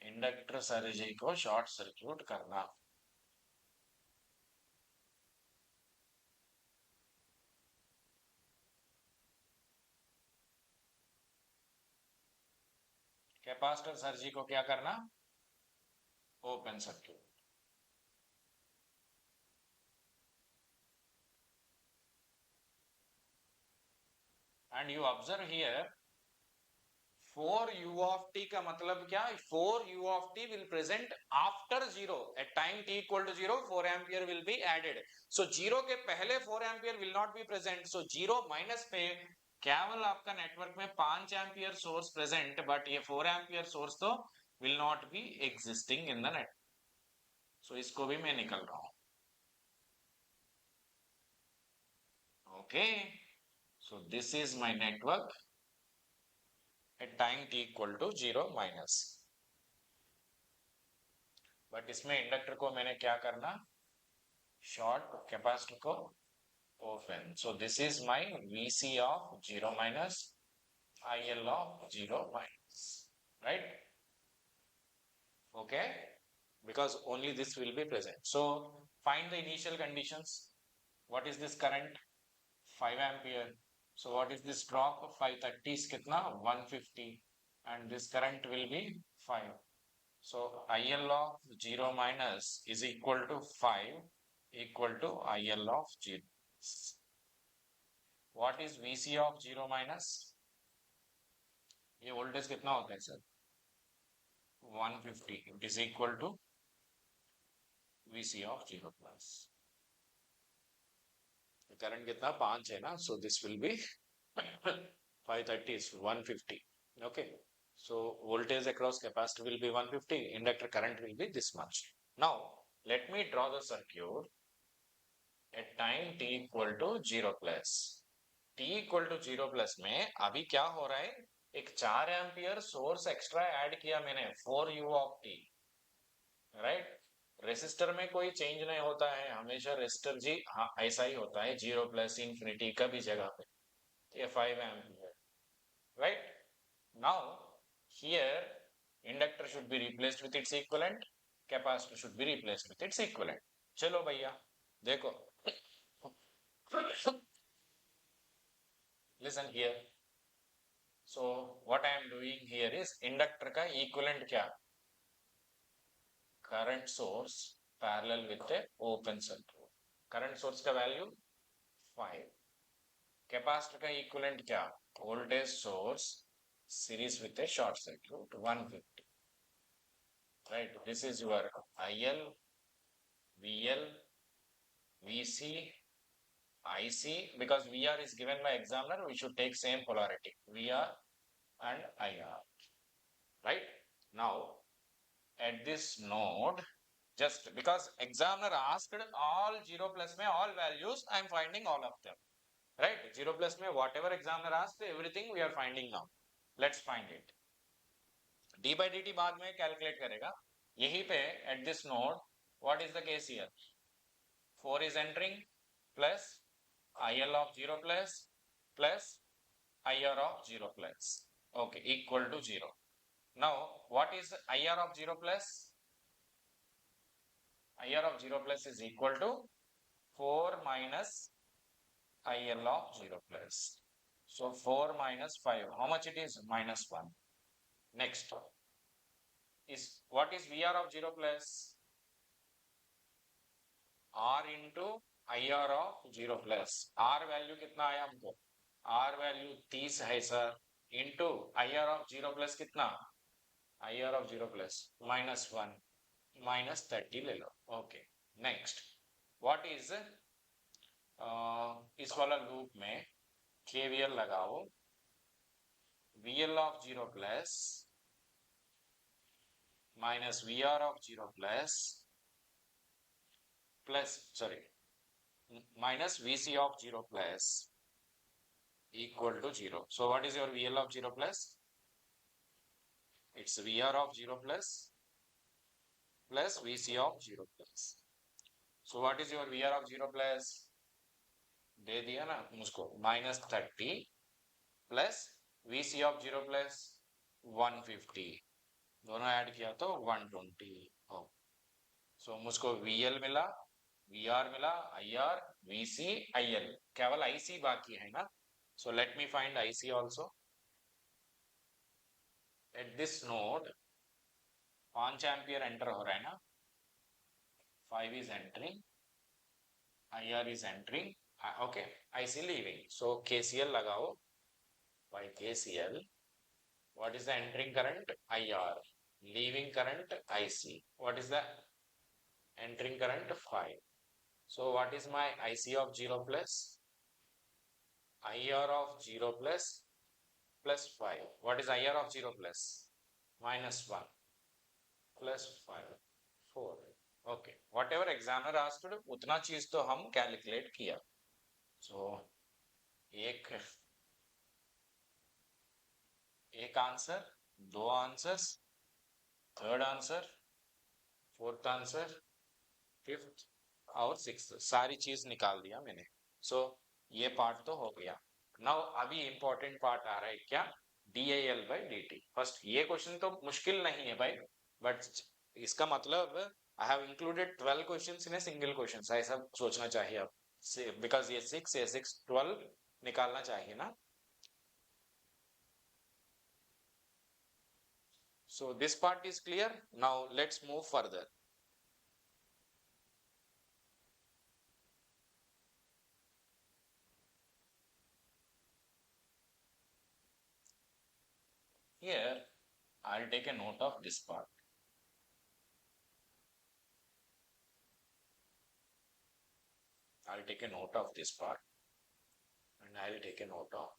इंडक्टर सर्जी को शॉर्ट सर्क्यूट करना. कैपेसिटर सर्जी को क्या करना? Open circuit. And you observe here 4u of t का मतलब क्या? 4u of t will present after 0. At time t equal to 0, 4 ampere will be added. So 0 के पहले 4 ampere will not be present. So 0 minus पे केवल आपका network में 5 ampere source present, but ये 4 एम्पियर सोर्स तो will not be existing in the net. So इसको भी मैं निकल रहा हूं. Okay. So this is my network at time t equal to 0 minus. But इसमें इंडक्टर को मैंने क्या करना? शॉर्ट, कैपेसिटर को open. So this is my VC of 0 minus, IL of 0 minus, right? Okay, because only this will be present. So find the initial conditions. What is this current? 5 ampere. So what is this drop? 530 is kitna? 150. And this current will be 5. So IL of 0 minus is equal to 5 equal to IL of 0. What is VC of 0 minus? ये voltage कितना होता है sir? 150. It is equal to VC of 0 plus. Current कितना? 5 है ना. So this will be 530 is 150. Okay. So voltage across capacitor will be 150. Inductor current will be this much. Now let me draw the circuit at time t equal to 0 plus. t equal to 0 plus में अभी क्या हो रहा है? एक 4 ampere source extra add किया मैंने, 4u of t, right? Resistor में कोई चेंज नहीं होता है, हमेशा रेसिस्टर जी हाँ ऐसा ही होता है, 0 प्लस इंफिनिटी का भी जगह पे. ये 5 ampere, right? Now here inductor should be replaced with its equivalent, capacitor should be replaced with its equivalent. चलो भैया देखो, listen here. So what I am doing here is inductor का इक्विवेलेंट क्या? Current source parallel with A open circuit. Current source का value 5. Capacitor का equivalent क्या? Voltage source series with A short circuit 150. Right? This is your IL, VL, VC, IC. Because VR is given by examiner, we should take same polarity, VR and IR. Right? Now at this node, just because examiner asked all 0 plus में all values, I am finding all of them. Right? 0 plus में whatever examiner asked, everything we are finding now. Let's find it. d by dt बाद में calculate करेगा. यहीं पे at this node, what is the case here? 4 is entering plus IL of 0 plus IR of 0 plus. Okay, equal to 0. Now, what is IR of 0 plus? IR of 0 plus is equal to 4 minus IL of 0 plus. So 4 minus 5. How much it is? Minus 1. Next is, what is VR of 0 plus? R into IR of 0 plus. R value कितना आया हमको? R value 30 है sir. Into IR of 0 plus कितना? IR of 0 plus minus 1, minus 30 ले लो. Okay. Next, what is इस वाला loop में KVL लगाओ. VL of 0 plus minus VR of 0 plus sorry, minus VC of 0 plus equal to 0. So what is your VL of 0 plus? It's VR of 0 plus VC of 0 plus. So what is your VR of 0 plus? दे दिया ना मुझको -30 plus VC of 0 plus 150 दोनों add किया तो 120 हो. सो मुझको VL मिला, VR मिला, IR, VC, IL. केवल IC बाकी है ना. So let me find IC also. At this node 5 ampere enter हो रहा है ना. 5 is entering, IR is entering. Okay, IC leaving. So KCL लगाओ. By KCL, what is the entering current? IR. Leaving current? IC. What is the entering current? 5. So what is my IC of 0 plus? IR of 0 plus 5. What is IR of 0 plus? -1 plus 5. 4. Okay. Whatever examiner asked, उतना चीज तो हम calculate किया. So एक answer, दो answers, third answer, fourth answer, fifth और sixth, सारी चीज निकाल दिया मैंने. सो ये पार्ट तो हो गया. नाउ अभी इंपॉर्टेंट पार्ट आ रहा है क्या? DIL by dt. फर्स्ट ये क्वेश्चन तो मुश्किल नहीं है भाई, बट इसका मतलब I have included 12 questions in a single question. ऐसा सोचना चाहिए आप, बिकॉज ये 6 12 निकालना चाहिए ना. So this part is clear. Now let's move further. Here I'll take a note of this part. I'll take a note of this part and I'll take a note of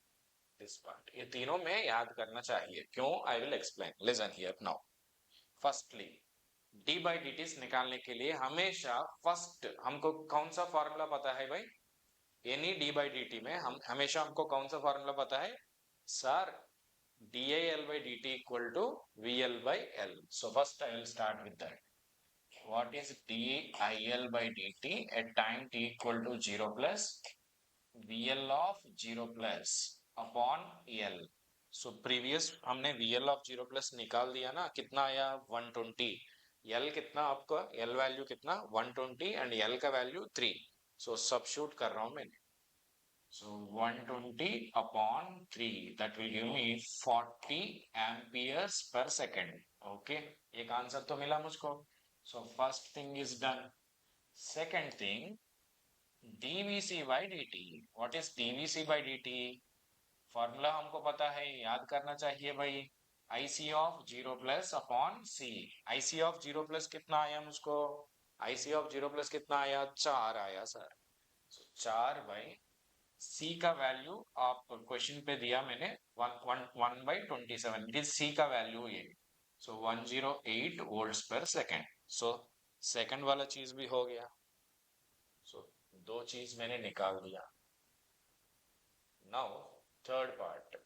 this part. ये तीनों में याद करना चाहिए. क्यों? I will explain. Listen here now. Firstly, d by dt निकालने के लिए हमेशा फर्स्ट हमको कौन सा फॉर्मूला पता है भाई? एनी d by dt में हम हमेशा हमको कौन सा फॉर्मूला पता है sir? DIL by dt equal to VL by L. So first I will start with that. What is DIL by dt at time t equal to 0 plus VL of 0 plus upon L. So previous हमने VL of 0 plus निकाल दिया ना. कितना आया? 120. L कितना आपका? L value कितना? 120 and L का वैल्यू 3. So substitute कर रहा हूं मैंने. So 120 upon 3, that will give me 40 amperes per second. Okay, एक आंसर तो मिला मुझको. So first thing is done. Second thing, dVc by dt. What is dVc by dt? Formula हमको पता है, याद करना चाहिए भाई. IC of 0 plus upon C. IC of 0 plus कितना आया मुझको? IC of 0 plus कितना आया? 4 आया सर. So 4 by C का वैल्यू आप क्वेश्चन पे दिया मैंने 1/27. इट इज C का वैल्यू ये. सो 108 वोल्ट्स पर सेकेंड. सो सेकंड वाला चीज भी हो गया. सो दो चीज मैंने निकाल दिया. Now third part.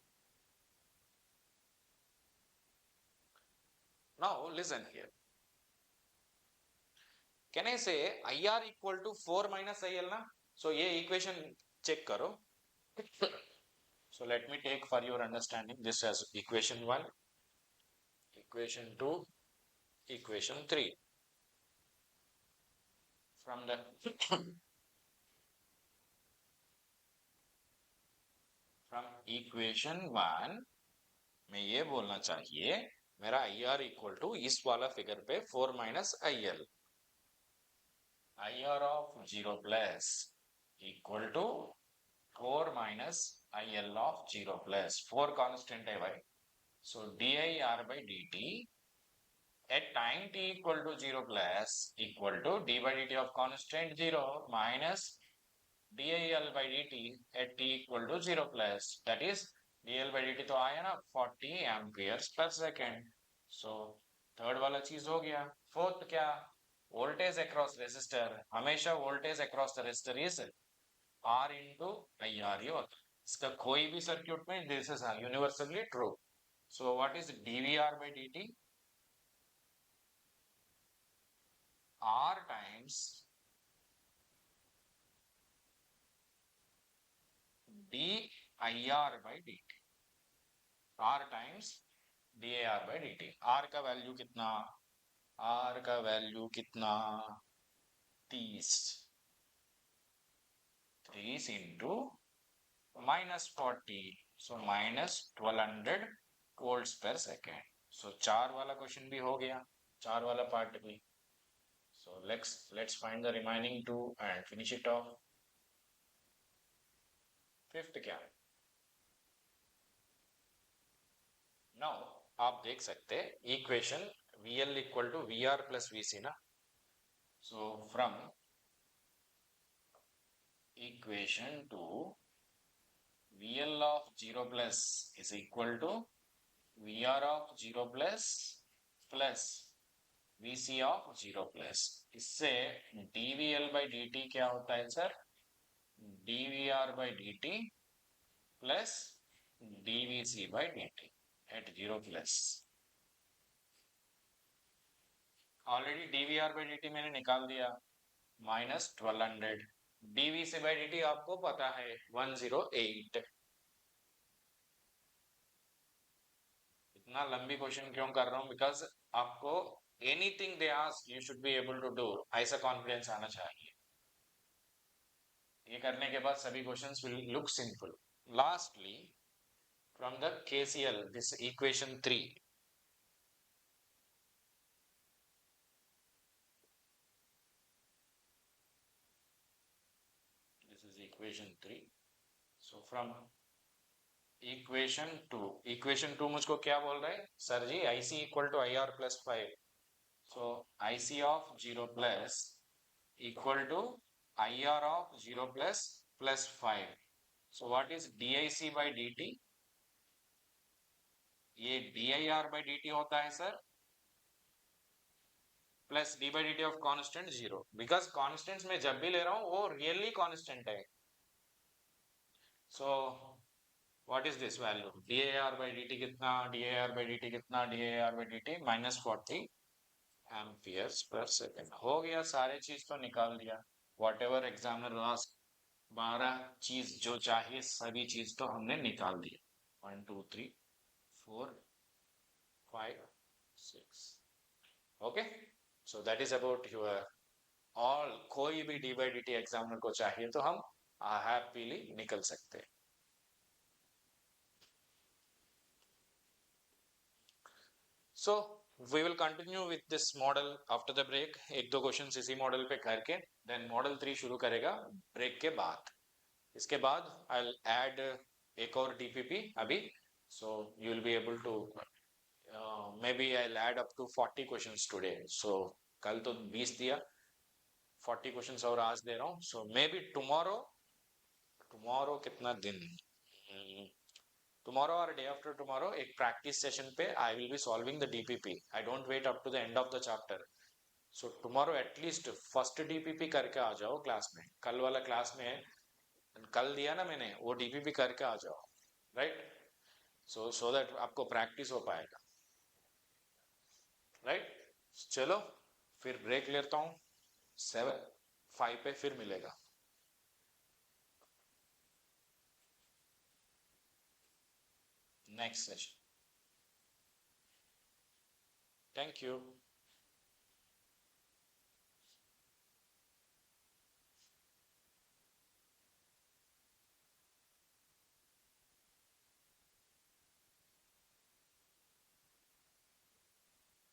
Now listen here. Can I say IR equal to 4 minus IL ना? सो ये इक्वेशन चेक करो. So let me take for your understanding this as equation 1, equation 2, equation 3. From the from equation 1 में ये बोलना चाहिए मेरा IR equal to इस वाला फिगर पे 4 minus IL. IR of 0 plus equal to 4 minus IL of 0 plus. 4 constant है भाई. So DIR by dt at time t equal to 0 plus equal to d by dt of constant 0 minus DIL by dt at t equal to 0 plus. That is DL by dt तो आया ना 40 amperes per second. So third वाला चीज हो गया. Fourth क्या? Voltage across resistor, हमेशा voltage across the resistor is R into IR ही होता है. इसका कोई भी सर्क्यूट में this is universally true. So what is dVR by dt? R times dir by dt. R times dar by dt. R का value कितना? R का value कितना? 30. 30 into -40. So minus 1200 volts per second. So 4 वाला question भी हो गया, 4 वाला part भी. So let's find the remaining 2 and finish it off. Fifth क्या है? Now आप देख सकते हैं equation VL equal to VR plus VC ना. So from equation to VL of 0 plus is equal to VR of 0 plus plus VC of 0 plus. इससे dVL by dt क्या होता है sir? dVR by dt plus dVC by dt at 0 plus. Already dVR by dt मैंने निकाल दिया, -1200. dVC by dt आपको पता है 108. इतना लंबी क्वेश्चन क्यों कर रहा हूं? बिकॉज आपको anything they ask you should be able to do, ऐसा कॉन्फिडेंस आना चाहिए. ये करने के बाद सभी questions will look simple. Lastly from the KCL this equation 3. This is equation 3. So from equation 2 मुझको क्या बोल रहा है सर जी? IC equal to IR plus 5. So IC of 0 plus equal to IR of 0 plus plus 5. So what is DIC by dt? ये DIR by dt होता है sir, plus d by dt of constant 0. Because constants में जब भी ले रहा हूं वो रियली कॉन्स्टेंट है. सो what is this value? DIR by dt कितना? DIR by dt कितना? DIR by dt -40 एम्पियर्स पर सेकेंड. हो गया, सारे चीज तो निकाल दिया. वॉट एवर एग्जामिनर आस्क, 12 चीज जो चाहिए सभी चीज तो हमने निकाल दी. 1 2 3 4 5 6. Okay, so that is about your all. कोई भी D by D T examiner को चाहिए तो हम हैप्पीली निकल सकते हैं. So we will continue with this model after the break. एक दो क्वेश्चन इसी मॉडल पे करके देन मॉडल 3 शुरू करेगा ब्रेक के बाद. इसके बाद आई विल ऐड एक और DPP अभी. So you will be able to maybe I'll add up to 40 questions today. So कल तो 20 दिया, 40 questions और आज दे रहा हूँ. So maybe tomorrow कितना दिन? Tomorrow or day after tomorrow एक practice session पे I will be solving the DPP. I don't wait up to the end of the chapter. So tomorrow at least first DPP करके आ जाओ class में. कल वाला class में कल दिया ना मैंने, वो DPP करके आ जाओ, राइट? so that आपको प्रैक्टिस हो पाएगा, राइट? चलो फिर ब्रेक लेता हूँ. 5 पे फिर मिलेगा. Next session. Thank you.